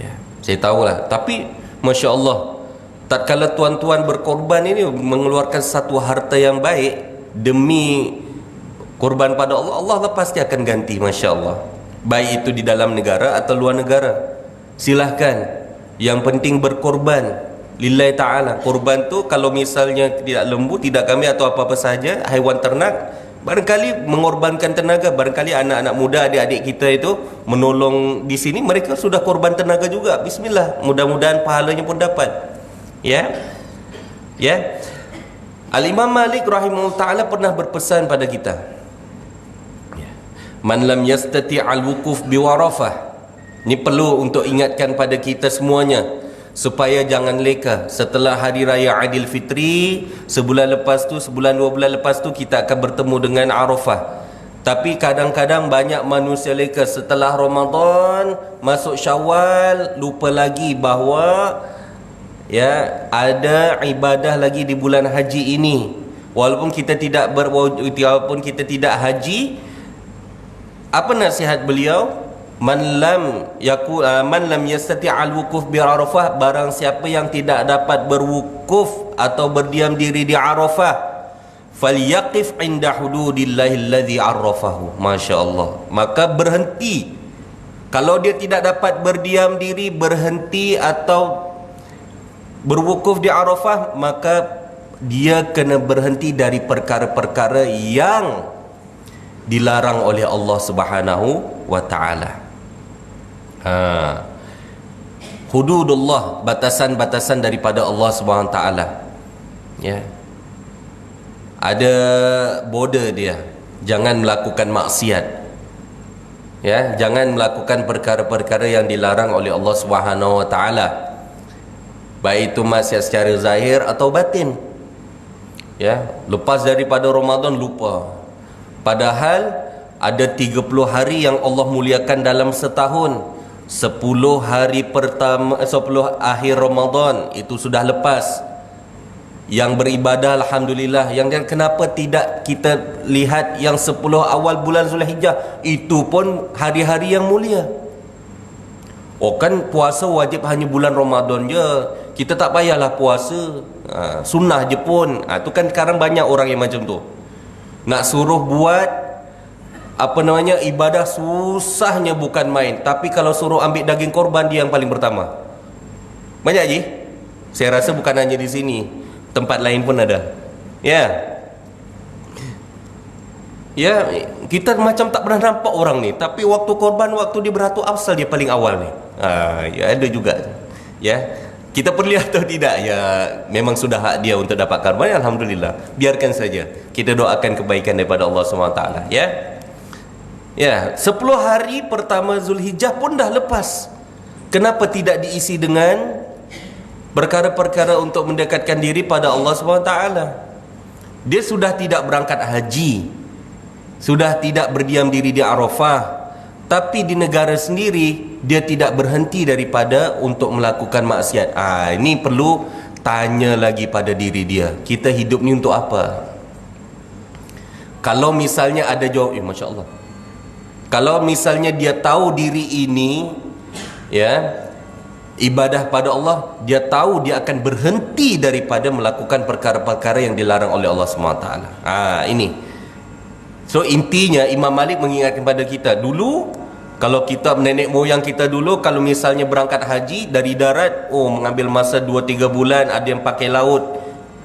Speaker 1: Ya, saya tahulah, tapi Masya Allah, tatkala tuan-tuan berkorban ini mengeluarkan satu harta yang baik demi korban pada Allah, Allah pasti akan ganti, Masya Allah. Baik itu di dalam negara atau luar negara, silahkan. Yang penting berkorban lillahi ta'ala. Korban tu kalau misalnya tidak lembu, tidak kambing atau apa-apa saja, haiwan ternak, barangkali mengorbankan tenaga. Barangkali anak-anak muda, adik-adik kita itu menolong di sini, mereka sudah korban tenaga juga. Bismillah, mudah-mudahan pahalanya pun dapat. Ya. Ya. Al-Imam Malik rahimahullah ta'ala pernah berpesan pada kita, man lam yastati' al-wukuf biwarafah. Ini perlu untuk ingatkan pada kita semuanya. supaya jangan leka setelah hari raya Aidilfitri, sebulan lepas tu, sebulan 2 bulan lepas tu kita akan bertemu dengan Arafah. Tapi kadang-kadang banyak manusia leka setelah Ramadan masuk Syawal, lupa lagi bahawa ya ada ibadah lagi di bulan haji ini. Walaupun kita tidak haji, apa nasihat beliau? Man lam yastati' al-wukuf bi Arafah, barang siapa yang tidak dapat berwukuf atau berdiam diri di Arafah, falyaqif 'inda hududillahi alladhi 'arrafahu. Masya-Allah. Maka berhenti. Kalau dia tidak dapat berdiam diri, berhenti atau berwukuf di Arafah, maka dia kena berhenti dari perkara-perkara yang dilarang oleh Allah Subhanahu wa taala. Hududullah, batasan-batasan daripada Allah Subhanahu wa taala. Ya. Ada border dia. Jangan melakukan maksiat. Ya, jangan melakukan perkara-perkara yang dilarang oleh Allah Subhanahu wa taala. Baik itu maksiat secara zahir atau batin. Ya, lepas daripada Ramadan lupa. Padahal ada 30 hari yang Allah muliakan dalam setahun. 10 hari pertama, 10 akhir Ramadan itu sudah lepas. Yang beribadah alhamdulillah. Yang kenapa tidak kita lihat yang 10 awal bulan Zulhijjah? Itu pun hari-hari yang mulia. Oh kan puasa wajib hanya bulan Ramadan je. Kita tak payahlah puasa. Sunnah je pun. Tu kan sekarang banyak orang yang macam tu. Nak suruh buat ibadah susahnya bukan main. Tapi kalau suruh ambil daging korban, dia yang paling pertama. Banyak je. Saya rasa bukan hanya di sini, tempat lain pun ada. Ya. Ya, kita macam tak pernah nampak orang ni, tapi waktu korban, waktu dia beratur afsal, dia paling awal ni. Ya ada juga. Ya. Kita perlu atau tidak, ya memang sudah hak dia untuk dapat korban. Alhamdulillah. Biarkan saja. Kita doakan kebaikan daripada Allah SWT. Ya. Ya, 10 hari pertama Zulhijjah pun dah lepas. Kenapa tidak diisi dengan perkara-perkara untuk mendekatkan diri pada Allah SWT? Dia sudah tidak berangkat haji, sudah tidak berdiam diri di Arafah, tapi di negara sendiri dia tidak berhenti daripada untuk melakukan maksiat. Ini perlu tanya lagi pada diri dia. Kita hidup ni untuk apa? Kalau misalnya ada jawab, Masya Allah. Kalau misalnya dia tahu diri ini, ya, ibadah pada Allah, dia tahu dia akan berhenti daripada melakukan perkara-perkara yang dilarang oleh Allah SWT. Ini. So intinya Imam Malik mengingatkan kepada kita dulu, kalau kita nenek moyang kita dulu, kalau misalnya berangkat haji dari darat, mengambil masa 2-3 bulan, ada yang pakai laut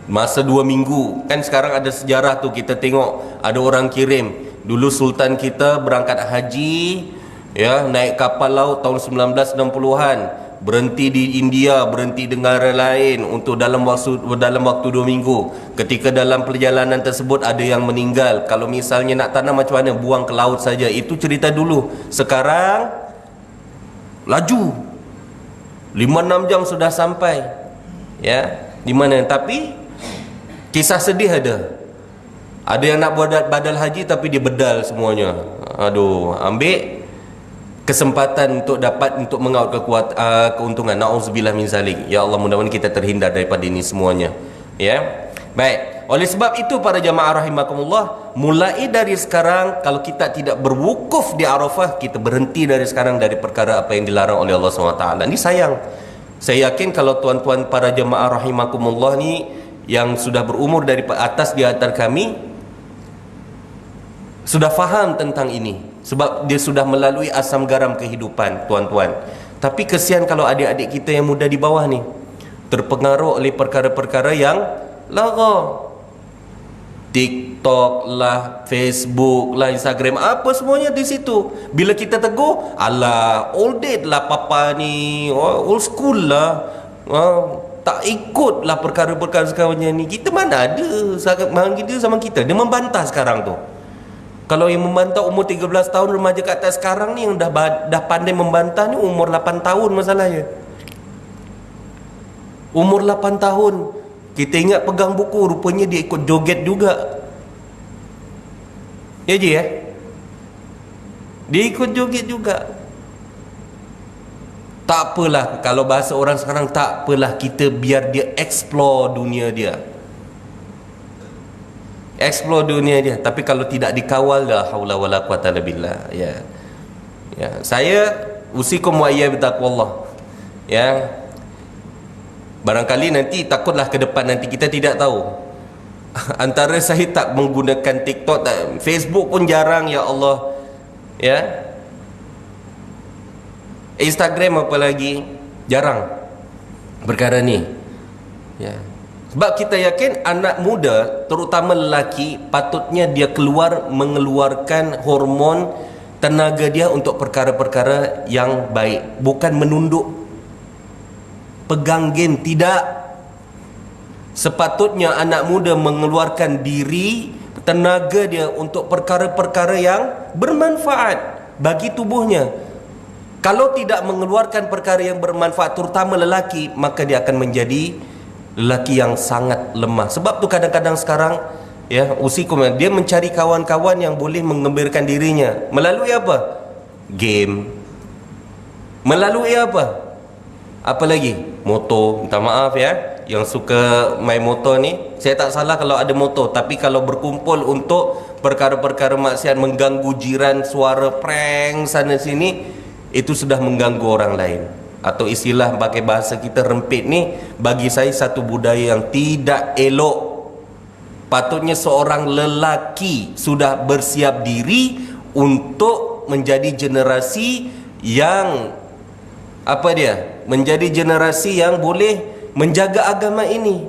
Speaker 1: masa 2 minggu. Kan sekarang ada sejarah tu, kita tengok ada orang kirim. Dulu sultan kita berangkat haji, ya, naik kapal laut tahun 1960-an, berhenti di India, berhenti di negara lain untuk dalam waktu 2 minggu. Ketika dalam perjalanan tersebut ada yang meninggal. Kalau misalnya nak tanam macam mana, buang ke laut saja. Itu cerita dulu. Sekarang laju 5-6 jam sudah sampai, ya, di mana. Tapi kisah sedih ada yang nak buat badal haji tapi dia bedal semuanya. Ambil kesempatan untuk mengaut keuntungan. Na'udzubillah min zalik. Ya Allah, mudah-mudahan kita terhindar daripada ini semuanya. Ya. Baik. Oleh sebab itu para jamaah rahimakumullah, mulai dari sekarang kalau kita tidak berwukuf di Arafah, kita berhenti dari sekarang dari perkara apa yang dilarang oleh Allah SWT. Ini sayang. Saya yakin kalau tuan-tuan para jamaah rahimakumullah ni yang sudah berumur dari atas di antara kami sudah faham tentang ini, sebab dia sudah melalui asam garam kehidupan, tuan-tuan. Tapi kesian kalau adik-adik kita yang muda di bawah ni terpengaruh oleh perkara-perkara yang lara. TikTok lah, Facebook lah, Instagram, apa semuanya di situ. Bila kita tegur, alah old date lah papa ni, old school lah, tak ikut lah perkara-perkara sekarang ni. Kita mana ada sangat dia sama kita. Dia membantah sekarang tu. Kalau yang membantah umur 13 tahun, remaja ke atas sekarang ni yang dah pandai membantah ni umur 8 tahun masalahnya. Umur 8 tahun. Kita ingat pegang buku, rupanya dia ikut joget juga. Ya je ya? Dia ikut joget juga. Tak apalah, kalau bahasa orang sekarang, tak apalah, kita biar dia explore dunia dia. Explore dunia dia. Tapi kalau tidak dikawal, la haula wala quwata illa billah. Ya. Ya, saya usikum wa iyya bitaqwallah. Ya. Barangkali nanti, takutlah ke depan nanti, kita tidak tahu. Antara saya tak menggunakan TikTok, tak, Facebook pun jarang, ya Allah. Ya. Instagram apalagi jarang perkara ni. Ya. Sebab kita yakin anak muda, terutama lelaki, patutnya dia mengeluarkan hormon tenaga dia untuk perkara-perkara yang baik, bukan menunduk pegang game. Tidak. Sepatutnya anak muda mengeluarkan diri, tenaga dia untuk perkara-perkara yang bermanfaat bagi tubuhnya. Kalau tidak mengeluarkan perkara yang bermanfaat, terutama lelaki, maka dia akan menjadi lelaki yang sangat lemah. Sebab tu kadang-kadang sekarang, ya, usikum, dia mencari kawan-kawan yang boleh mengembirakan dirinya. Melalui apa? Game. Melalui apa? Apa lagi? Motor. Minta maaf ya, yang suka main motor ni, saya tak salah kalau ada motor, tapi kalau berkumpul untuk perkara-perkara maksiat, mengganggu jiran, suara prank sana sini, itu sudah mengganggu orang lain. Atau istilah pakai bahasa kita rempit ni, bagi saya satu budaya yang tidak elok. Patutnya seorang lelaki sudah bersiap diri untuk menjadi generasi yang menjadi generasi yang boleh menjaga agama ini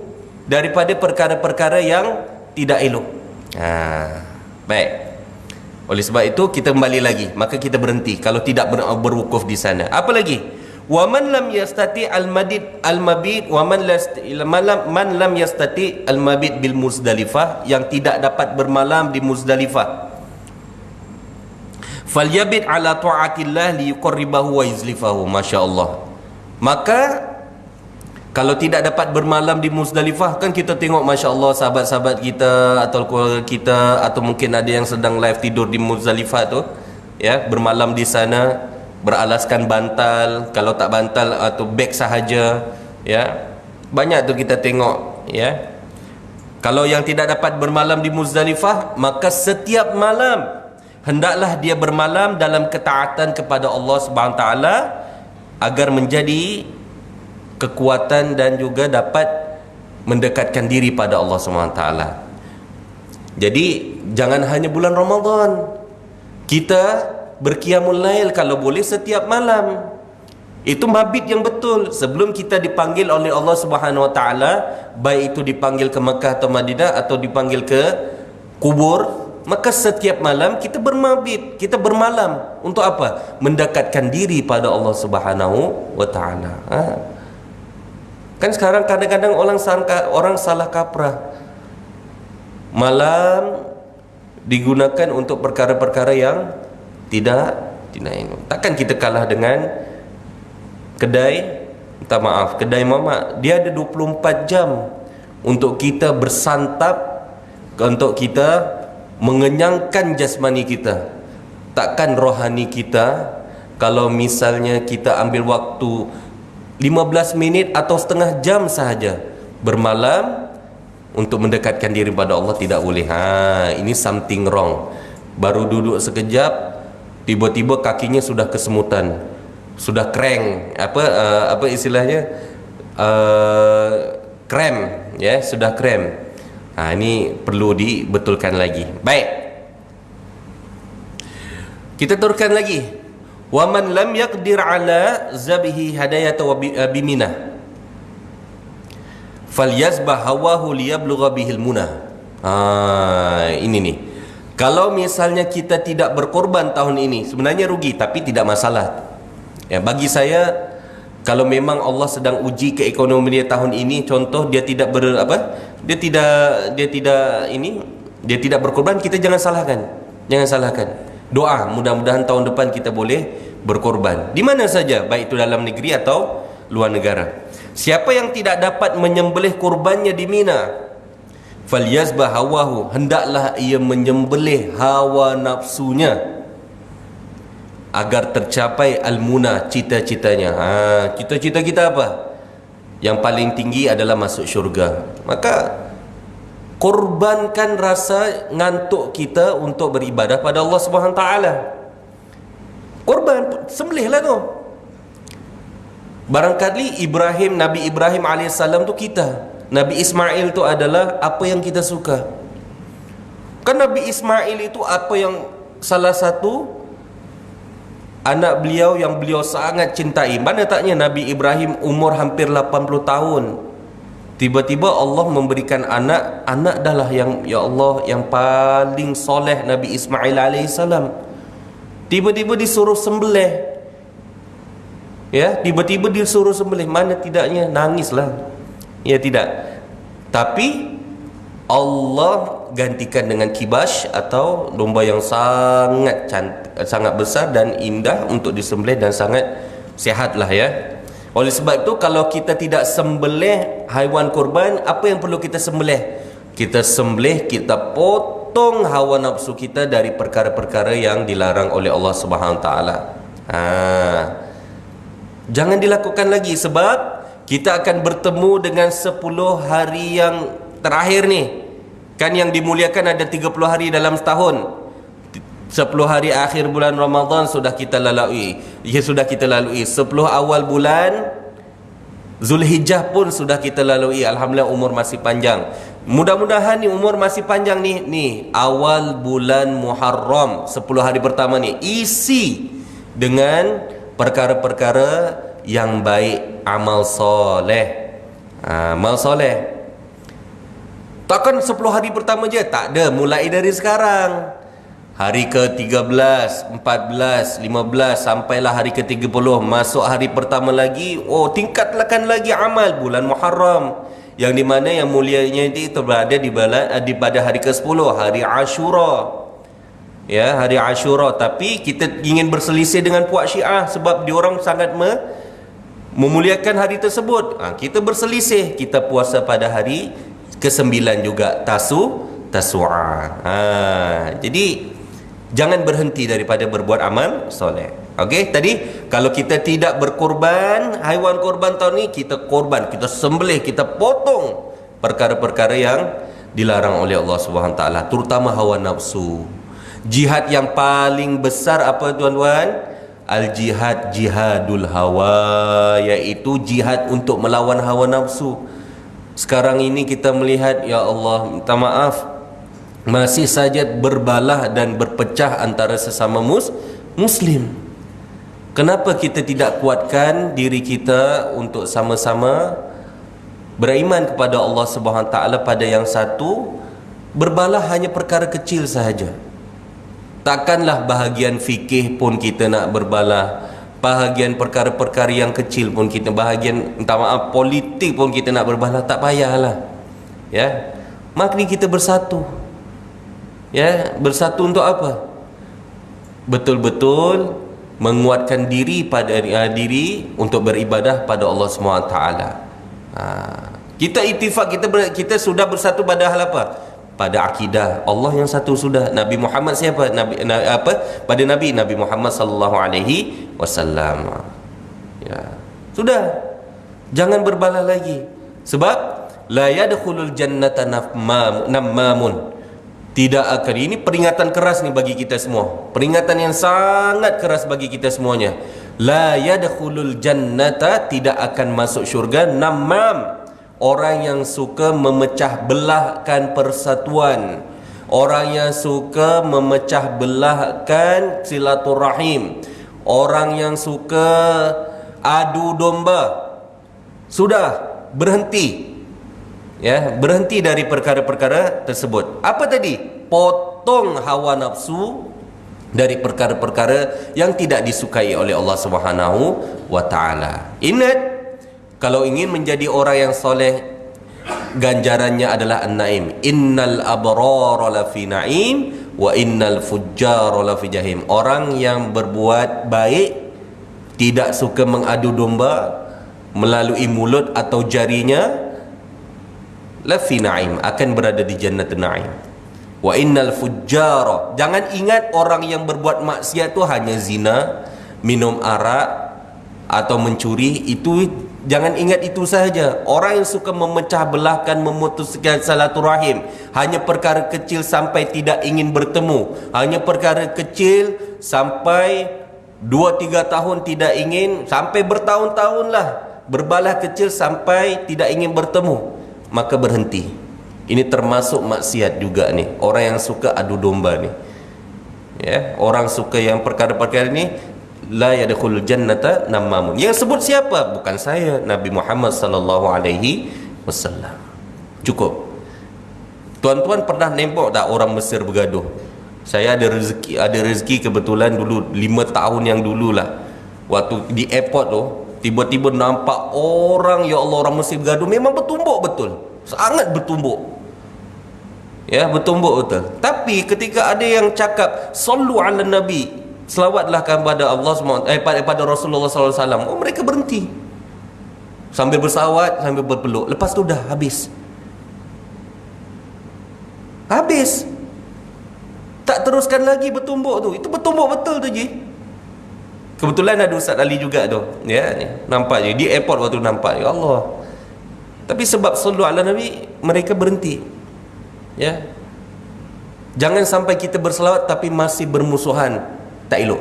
Speaker 1: daripada perkara-perkara yang tidak elok. Baik. Oleh sebab itu kita kembali lagi, maka kita berhenti kalau tidak berwukuf di sana. Apa lagi? Wa man lam yastati al-mabit wa man lam yastati al-mabit bil Muzdalifah, yang tidak dapat bermalam di Muzdalifah, falyabit ala ta'atillah liyuqarribahu wa yuzlifahu. Masya-Allah. Maka kalau tidak dapat bermalam di Muzdalifah, kan kita tengok masya-Allah sahabat-sahabat kita atau keluarga kita, atau mungkin ada yang sedang live tidur di Muzdalifah tu, ya, bermalam di sana, beralaskan bantal, kalau tak bantal atau beg sahaja, ya. Banyak tu kita tengok, ya. Kalau yang tidak dapat bermalam di Muzdalifah, maka setiap malam hendaklah dia bermalam dalam ketaatan kepada Allah Subhanahu taala agar menjadi kekuatan dan juga dapat mendekatkan diri pada Allah SWT. Jadi jangan hanya bulan Ramadan, kita berqiyamul lail kalau boleh setiap malam. Itu mabit yang betul sebelum kita dipanggil oleh Allah SWT, baik itu dipanggil ke Mekah atau Madinah atau dipanggil ke kubur. Maka setiap malam kita bermabit, kita bermalam. Untuk apa? Mendekatkan diri pada Allah SWT. Kan sekarang kadang-kadang orang salah kaprah. Malam digunakan untuk perkara-perkara yang tidak ini. Takkan kita kalah dengan kedai, minta maaf, kedai mamak. Dia ada 24 jam untuk kita bersantap, untuk kita mengenyangkan jasmani kita. Takkan rohani kita, kalau misalnya kita ambil waktu 15 minit atau setengah jam sahaja bermalam untuk mendekatkan diri pada Allah, tidak boleh. Ini something wrong. Baru duduk sekejap, tiba-tiba kakinya sudah kesemutan, sudah crank, apa istilahnya, krem, ya, sudah krem. Ini perlu dibetulkan lagi. Baik, kita teruskan lagi. Wa man lam yaqdir ala zabihi hadayata wa biminah falyazbah hawahu liyablugha bihil munah. Ini nih, kalau misalnya kita tidak berkorban tahun ini, sebenarnya rugi, tapi tidak masalah. Ya, bagi saya, kalau memang Allah sedang uji keekonomian dia tahun ini, contoh dia tidak dia tidak berkorban, kita jangan salahkan. Doa, mudah-mudahan tahun depan kita boleh berkorban di mana saja, baik itu dalam negeri atau luar negara. Siapa yang tidak dapat menyembelih kurbannya di Mina, falyazbah hawahu, hendaklah ia menyembelih hawa nafsunya agar tercapai al-muna, cita-citanya. Cita-cita kita apa? Yang paling tinggi adalah masuk syurga. Maka korbankan rasa ngantuk kita untuk beribadah pada Allah Subhanahu Wa Taala. Korban, sembelihlah tu. Barangkali Nabi Ibrahim alaihissalam tu kita, Nabi Ismail tu adalah apa yang kita suka. Kan Nabi Ismail itu apa yang salah satu anak beliau yang beliau sangat cintai. Mana taknya Nabi Ibrahim umur hampir 80 tahun. Tiba-tiba Allah memberikan anak adalah yang, ya Allah, yang paling soleh, Nabi Ismail alaihissalam. Tiba-tiba disuruh sembelih. Ya, tiba-tiba disuruh sembelih. Mana tidaknya nangislah. Ya tidak. Tapi Allah gantikan dengan kibash atau domba yang sangat sangat besar dan indah untuk disembelih dan sangat sihatlah ya. Oleh sebab itu kalau kita tidak sembelih haiwan kurban, apa yang perlu kita sembelih? Kita sembelih, kita potong hawa nafsu kita dari perkara-perkara yang dilarang oleh Allah Subhanahu Wa Taala. Jangan dilakukan lagi sebab kita akan bertemu dengan 10 hari yang terakhir ni. Kan yang dimuliakan ada 30 hari dalam setahun. 10 hari akhir bulan Ramadan sudah kita lalui. Ya, sudah kita lalui. 10 awal bulan Zulhijjah pun sudah kita lalui. Alhamdulillah umur masih panjang. Mudah-mudahan ni umur masih panjang ni. Ni awal bulan Muharram 10 hari pertama ni isi dengan perkara-perkara yang baik, amal soleh. Amal soleh. Takkan 10 hari pertama je, tak ada, mulai dari sekarang. Hari ke-13, 14, 15 sampailah hari ke-30, masuk hari pertama lagi, tingkatkan lagi amal bulan Muharram, yang di mana yang mulianya itu berada di pada hari ke-10, hari Ashura. Ya, hari Ashura. Tapi kita ingin berselisih dengan puak Syiah sebab diorang sangat memuliakan hari tersebut. Kita berselisih, kita puasa pada hari ke-9 juga, Tasu'a. Jadi jangan berhenti daripada berbuat amal soleh. Okey, tadi kalau kita tidak berkorban haiwan korban tahun ni, kita korban, kita sembelih, kita potong perkara-perkara yang dilarang oleh Allah Subhanahu Wa Taala, terutama hawa nafsu. Jihad yang paling besar apa tuan-tuan? Al-jihad, jihadul hawa, iaitu jihad untuk melawan hawa nafsu. Sekarang ini kita melihat, ya Allah, minta maaf, masih saja berbalah dan berpecah antara sesama muslim. Kenapa kita tidak kuatkan diri kita untuk sama-sama beriman kepada Allah Subhanahu Wa Taala pada yang satu, berbalah hanya perkara kecil sahaja. Takkanlah bahagian fikih pun kita nak berbalah, bahagian perkara-perkara yang kecil pun kita, bahagian minta maaf politik pun kita nak berbalah, tak payahlah. Ya, mari kita bersatu. Ya, bersatu untuk apa? Betul-betul menguatkan diri pada diri untuk beribadah pada Allah SWT. Kita ittifaq, kita sudah bersatu pada hal apa? Pada akidah. Allah yang satu sudah. Nabi Muhammad siapa? Pada Nabi Muhammad sallallahu alaihi wasallam. Ya. Sudah. Jangan berbalah lagi. Sebab la yadkhulul jannata nammamun. Tidak akan, ini peringatan keras ni bagi kita semua. Peringatan yang sangat keras bagi kita semuanya. La yadkhulul jannata, tidak akan masuk syurga nammam, orang yang suka memecah belahkan persatuan, orang yang suka memecah belahkan silaturahim, orang yang suka adu domba. Sudah, berhenti. Ya, berhenti dari perkara-perkara tersebut. Apa tadi? Potong hawa nafsu dari perkara-perkara yang tidak disukai oleh Allah Subhanahu wa taala. Ingat, kalau ingin menjadi orang yang soleh, ganjarannya adalah an-naim. Innal abrara lafi na'im wa innal fujjara lafi jahim. Orang yang berbuat baik, tidak suka mengadu domba, melalui mulut atau jarinya, lafi na'im, akan berada di jannatul na'im. Wa innal fujjara, jangan ingat orang yang berbuat maksiat tu hanya zina, minum arak atau mencuri. Itu jangan ingat itu sahaja. Orang yang suka memecah belahkan, memutuskan silaturahim, hanya perkara kecil sampai tidak ingin bertemu, hanya perkara kecil sampai 2-3 tahun tidak ingin, sampai bertahun-tahun lah berbalah kecil sampai tidak ingin bertemu, maka berhenti. Ini termasuk maksiat juga ni. Orang yang suka adu domba ni, ya, orang suka yang perkara-perkara ni, la yadkhulul jannata namamun. Yang sebut siapa? Bukan saya, Nabi Muhammad sallallahu alaihi wasallam. Cukup. Tuan-tuan pernah nampak tak orang Mesir bergaduh? Saya ada rezeki kebetulan dulu 5 tahun yang dululah, waktu di airport tu tiba-tiba nampak orang, ya Allah, orang Mesir bergaduh. Memang bertumbuk betul, sangat bertumbuk, ya, bertumbuk betul. Tapi ketika ada yang cakap sallu ala nabi, selawatlah kepada Allah pada Rasulullah SAW, oh, mereka berhenti sambil bersawat, sambil berpeluk. Lepas tu dah habis, tak teruskan lagi bertumbuk tu. Itu bertumbuk betul tu je. Kebetulan ada Ustaz Ali juga tu, ya, ni nampak je di airport waktu nampak, ya Allah. Tapi sebab sallu ala nabi, mereka berhenti, ya. Jangan sampai kita berselawat tapi masih bermusuhan, tak elok,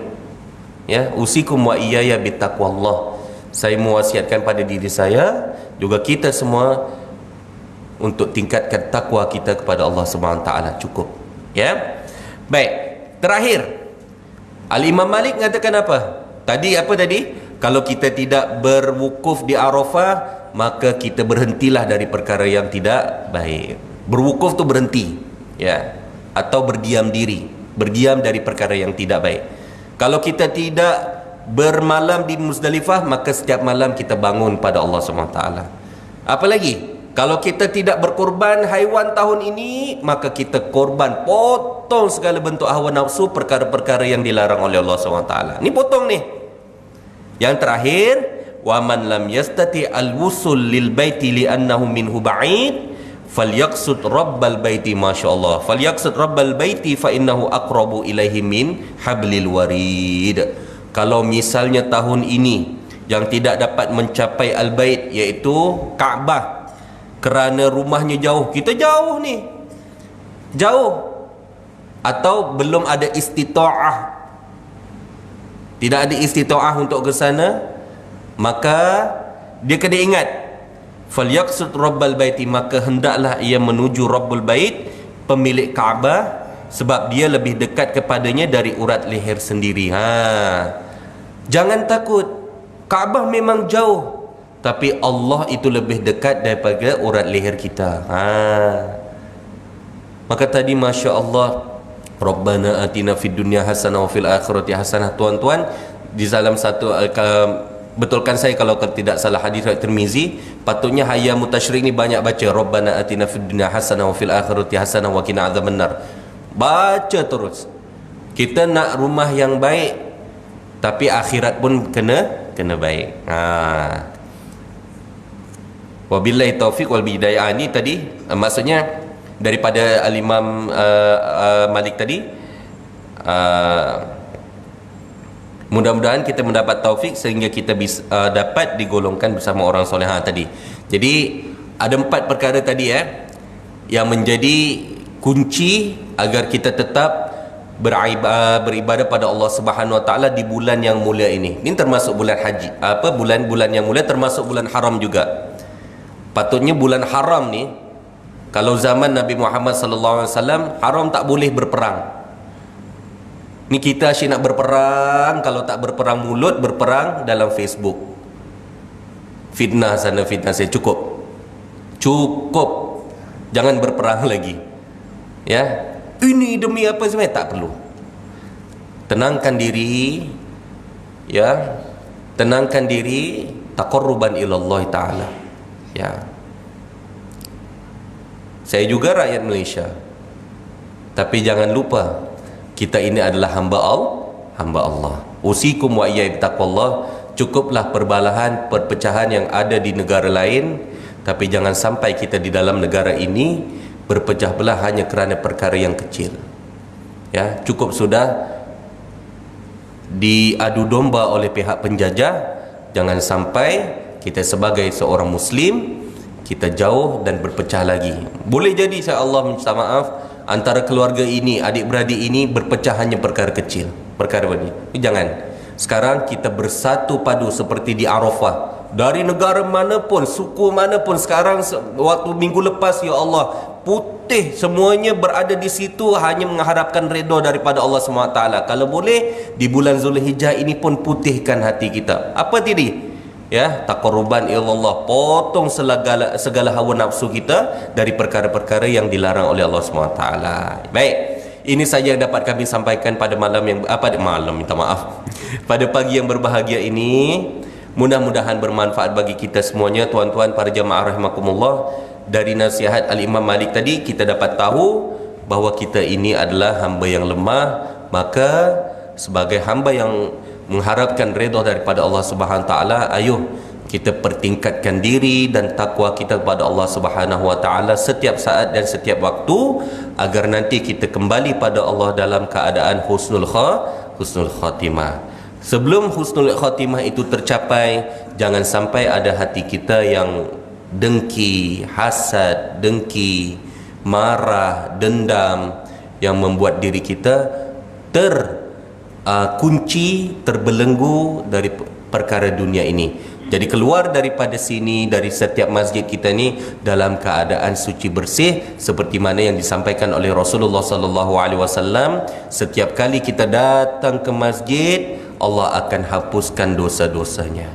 Speaker 1: ya. Usikum wa iyaya bittaqwallah. Saya mewasiatkan pada diri saya juga kita semua untuk tingkatkan takwa kita kepada Allah Subhanahu taala. Cukup, ya. Baik, terakhir Al-Imam Malik mengatakan apa? Tadi apa tadi? Kalau kita tidak berwukuf di Arafah, maka kita berhentilah dari perkara yang tidak baik. Berwukuf tu berhenti, ya, atau berdiam diri, berdiam dari perkara yang tidak baik. Kalau kita tidak bermalam di Muzdalifah, maka setiap malam kita bangun pada Allah SWT. Apa lagi? Kalau kita tidak berkorban haiwan tahun ini, maka kita korban, potong segala bentuk hawa nafsu, perkara-perkara yang dilarang oleh Allah SWT. Ni potong ni. Yang terakhir, wa man lam yastati al-wusul lil baiti li annahu minhu ba'id falyaqsud rabbal baiti, masyaallah, falyaqsud rabbal baiti fa innahu aqrabu ilaihi min hablil warid. Kalau misalnya tahun ini yang tidak dapat mencapai al-bait, iaitu Kaabah, kerana rumahnya jauh, kita jauh ni, jauh, atau belum ada istita'ah, tidak ada istita'ah untuk ke sana, maka dia kena ingat falyaqsud rabbal baiti, maka hendaklah ia menuju Rabbul Bait, pemilik Kaabah, sebab dia lebih dekat kepadanya dari urat leher sendiri. Jangan takut, Kaabah memang jauh, tapi Allah itu lebih dekat daripada urat leher kita. Maka tadi Masya Allah, Rabbana atina fid dunya hasanah wa fil akhirati hasanah. Tuan-tuan, di dalam satu betulkan saya kalau tidak salah hadis Tirmizi, patutnya hayam mutasyrik ni banyak baca Rabbana atina fid dunya hasanah wa fil akhirati hasanah wa qina adzabannar. Baca terus. Kita nak rumah yang baik, tapi akhirat pun kena baik. Wabillahi taufiq wal hidayah. Ini tadi maksudnya daripada Al-Imam Malik tadi. Mudah-mudahan kita mendapat taufik sehingga kita bisa dapat digolongkan bersama orang soleh tadi. Jadi ada 4 perkara tadi, yang menjadi kunci agar kita tetap beribadah pada Allah Subhanahu Wa Taala di bulan yang mulia ini. Ini termasuk bulan haji, bulan-bulan yang mulia, termasuk bulan haram juga. Patutnya bulan haram ni, kalau zaman Nabi Muhammad SAW, haram tak boleh berperang. Ni kita asyik nak berperang, kalau tak berperang mulut, berperang dalam Facebook. Fitnah sana, fitnah saya. Cukup. Jangan berperang lagi. Ya. Ini demi apa sebenarnya? Tak perlu. Tenangkan diri, ya. Tenangkan diri, taqarruban ilallah Ta'ala. Ya. Saya juga rakyat Malaysia, tapi jangan lupa kita ini adalah hamba Allah. Usikum wa iyaya bittaqwallah. Cukuplah perbalahan, perpecahan yang ada di negara lain, tapi jangan sampai kita di dalam negara ini berpecah belah hanya kerana perkara yang kecil. Ya, cukup sudah diadu domba oleh pihak penjajah. Jangan sampai kita sebagai seorang muslim kita jauh dan berpecah lagi. Boleh jadi insya-Allah, minta maaf, antara keluarga ini, adik-beradik ini berpecah hanya perkara kecil, perkara ini. Jangan. Sekarang kita bersatu padu seperti di Arafah. Dari negara manapun, suku manapun, sekarang waktu minggu lepas, ya Allah, putih semuanya berada di situ hanya mengharapkan redha daripada Allah SWT. Kalau boleh di bulan Zulhijjah ini pun putihkan hati kita. Apa tadi? Ya, taqarruban ilallah, potong segala hawa nafsu kita dari perkara-perkara yang dilarang oleh Allah SWT. Baik, ini saja yang dapat kami sampaikan pada malam yang minta maaf, pada pagi yang berbahagia ini. Mudah-mudahan bermanfaat bagi kita semuanya, tuan-tuan para jemaah rahimakumullah. Dari nasihat Al-Imam Malik tadi kita dapat tahu bahawa kita ini adalah hamba yang lemah. Maka sebagai hamba yang mengharapkan redha daripada Allah Subhanahu Wa Taala, ayo kita pertingkatkan diri dan takwa kita kepada Allah Subhanahu Wa Taala setiap saat dan setiap waktu, agar nanti kita kembali pada Allah dalam keadaan husnul khatimah. Sebelum husnul khatimah itu tercapai, jangan sampai ada hati kita yang dengki, hasad, dengki, marah, dendam, yang membuat diri kita terkunci, terbelenggu dari perkara dunia ini. Jadi keluar daripada sini, dari setiap masjid kita ni dalam keadaan suci bersih, seperti mana yang disampaikan oleh Rasulullah sallallahu alaihi wasallam. Setiap kali kita datang ke masjid, Allah akan hapuskan dosa-dosanya.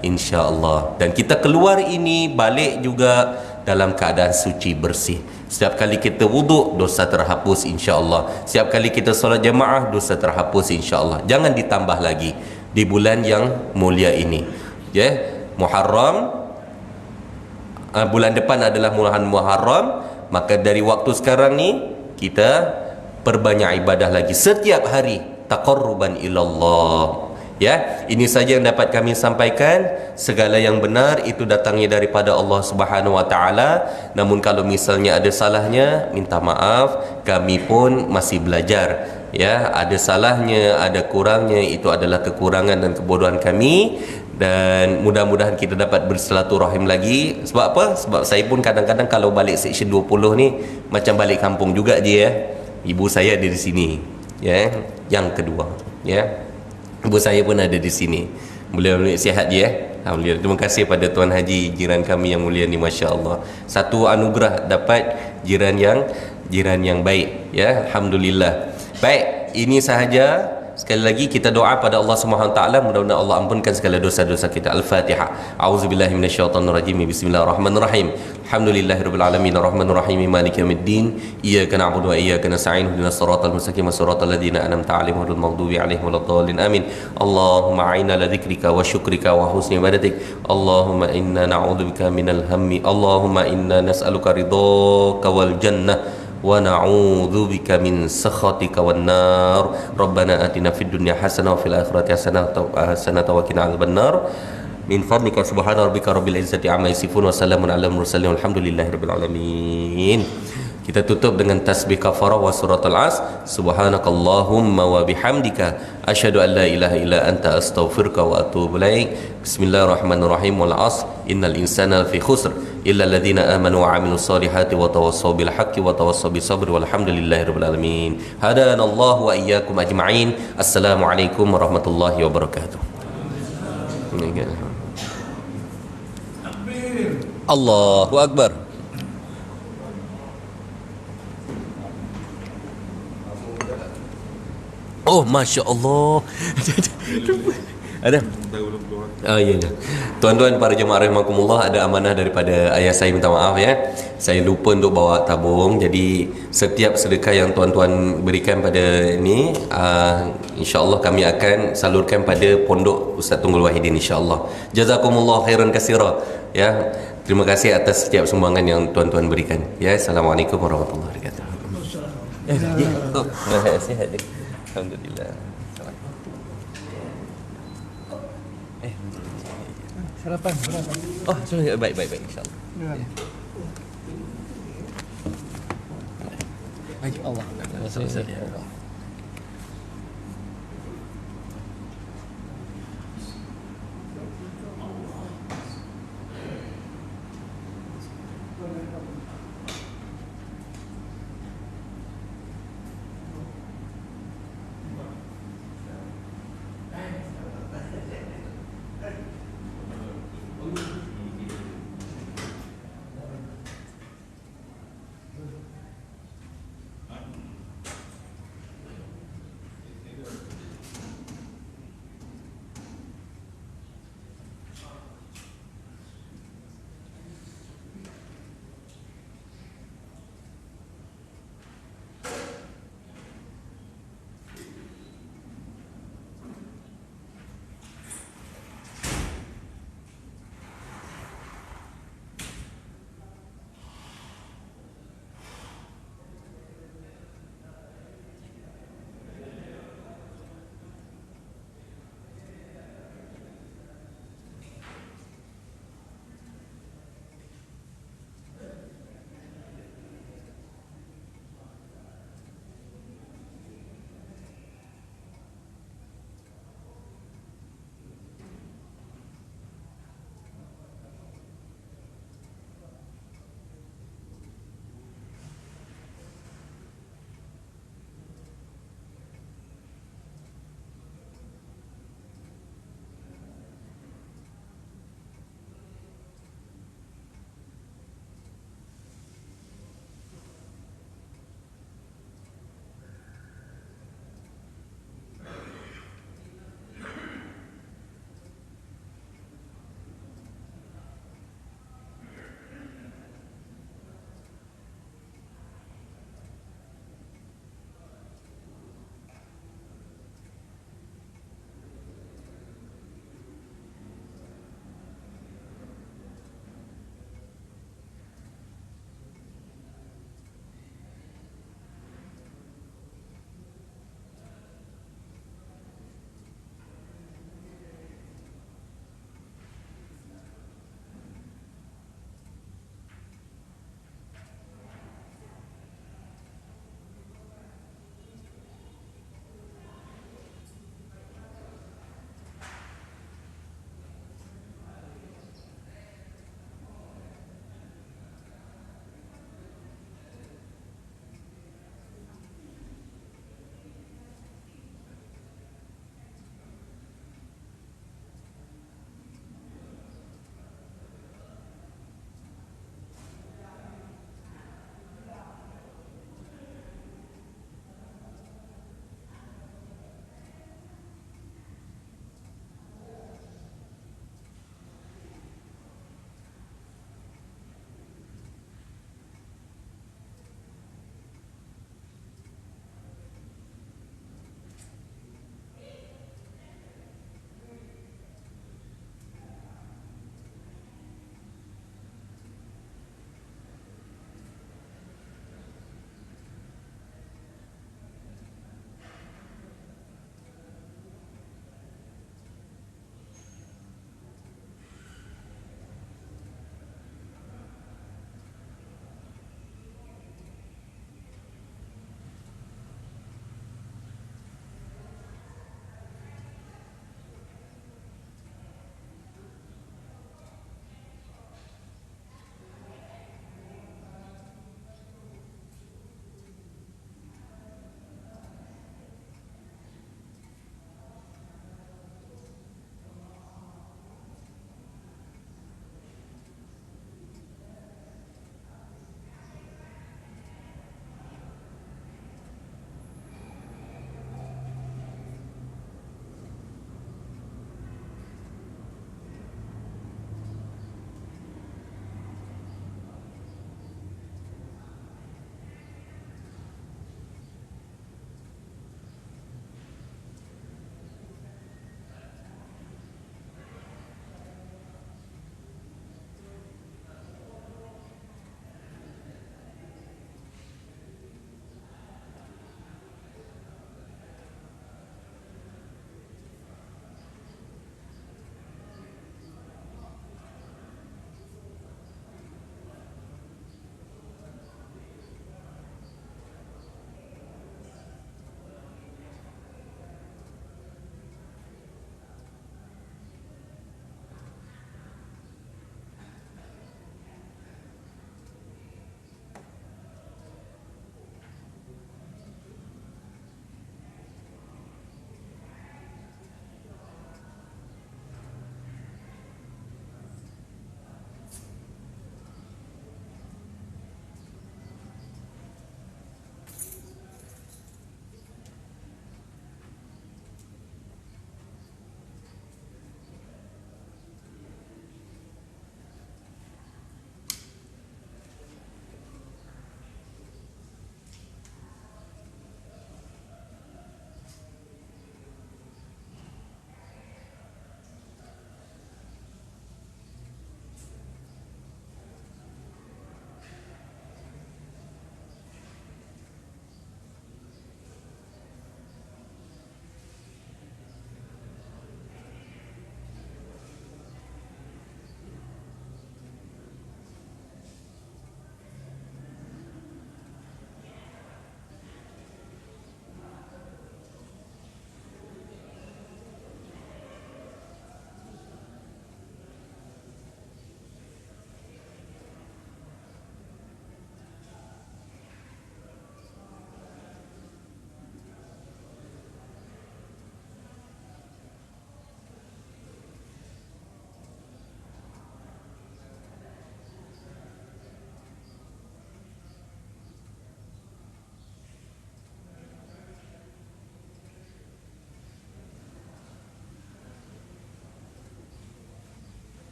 Speaker 1: Insya-Allah. Dan kita keluar ini balik juga dalam keadaan suci bersih. Setiap kali kita wuduk, dosa terhapus insya-Allah. Setiap kali kita solat jemaah, dosa terhapus insya-Allah. Jangan ditambah lagi di bulan yang mulia ini. Ya, Muharram, bulan depan adalah bulan Muharram. Maka dari waktu sekarang ni kita perbanyak ibadah lagi setiap hari, taqarruban ilallah. Ya, ini saja yang dapat kami sampaikan. Segala yang benar itu datangnya daripada Allah Subhanahu Wa Taala. Namun kalau misalnya ada salahnya, minta maaf, kami pun masih belajar. Ya, ada salahnya, ada kurangnya, itu adalah kekurangan dan kebodohan kami. Dan mudah-mudahan kita dapat bersilaturahim lagi. Sebab apa? Sebab saya pun kadang-kadang kalau balik Seksyen 20 ni macam balik kampung juga je ya. Ibu saya ada di sini. Ya, yang kedua, ya. Ibu saya pun ada di sini. Boleh sihat je ya. Alhamdulillah. Terima kasih pada Tuan Haji, jiran kami yang mulia ni, masya-Allah. Satu anugerah dapat jiran yang baik, ya. Alhamdulillah. Baik, ini sahaja. Sekali lagi kita doa pada Allah Subhanahu Wa Taala, mudah-mudahan Allah ampunkan segala dosa-dosa kita. Al-Fatihah. A'udzubillahi minasyaitonirrajim. Bismillahirrahmanirrahim. Alhamdulillahirabbil alamin arrahmanir rahim maliki yaumiddin. Iyyaka na'budu wa iyyaka nasta'in ihdinas siratal mustaqim siratal ladzina an'amta 'alaihim ghairil maghdubi 'alaihim waladdallin. Amin. Allahumma a'inna ala dzikrika wa syukrika wa husni ibadatik. Allahumma inna na'udzubika minal hammi. Allahumma inna nas'aluka ridhaka wal jannah wa na'udzu bika min sakhatika wan nar. Rabbana atina fid dunya hasanah wa fil akhirati hasanah wa qina adzabannar. Min fadlika subhana rabbika rabbil izzati amma yasifun wa salamun alal mursalin walhamdulillahi rabbil alamin. Kita tutup dengan tasbih kafarah wa suratul as. Subhanakallahumma wa bihamdika asyhadu an la ilaha illa anta astaghfiruka wa atubu ilaik. Bismillahirrahmanirrahim. Wal 'asr innal insana lafi khusr illa alladhina amanu wa 'amilus solihati wa tawassaw bil haqqi wa tawassaw bis sabri walhamdulillahi rabbil alamin. Hadanallahu wa iyyakum ajma'in. Assalamualaikum warahmatullahi wabarakatuh. Allahu akbar. Oh, Masya Allah. Ada? Ya. Tuan-tuan para jemaah rahimakumullah, ada amanah daripada ayah saya, minta maaf ya. Saya lupa untuk bawa tabung. Jadi setiap sedekah yang tuan-tuan berikan pada ini, insya-Allah kami akan salurkan pada Pondok Ustaz Tunggul Wahidin, insya-Allah. Jazakumullah khairan katsira. Ya. Terima kasih atas setiap sumbangan yang tuan-tuan berikan. Ya, assalamualaikum warahmatullahi wabarakatuh. Sihat. Alhamdulillah.
Speaker 2: Sarapan.
Speaker 1: Oh, baik insya-Allah.
Speaker 2: Baik Allah.
Speaker 1: Terima kasih.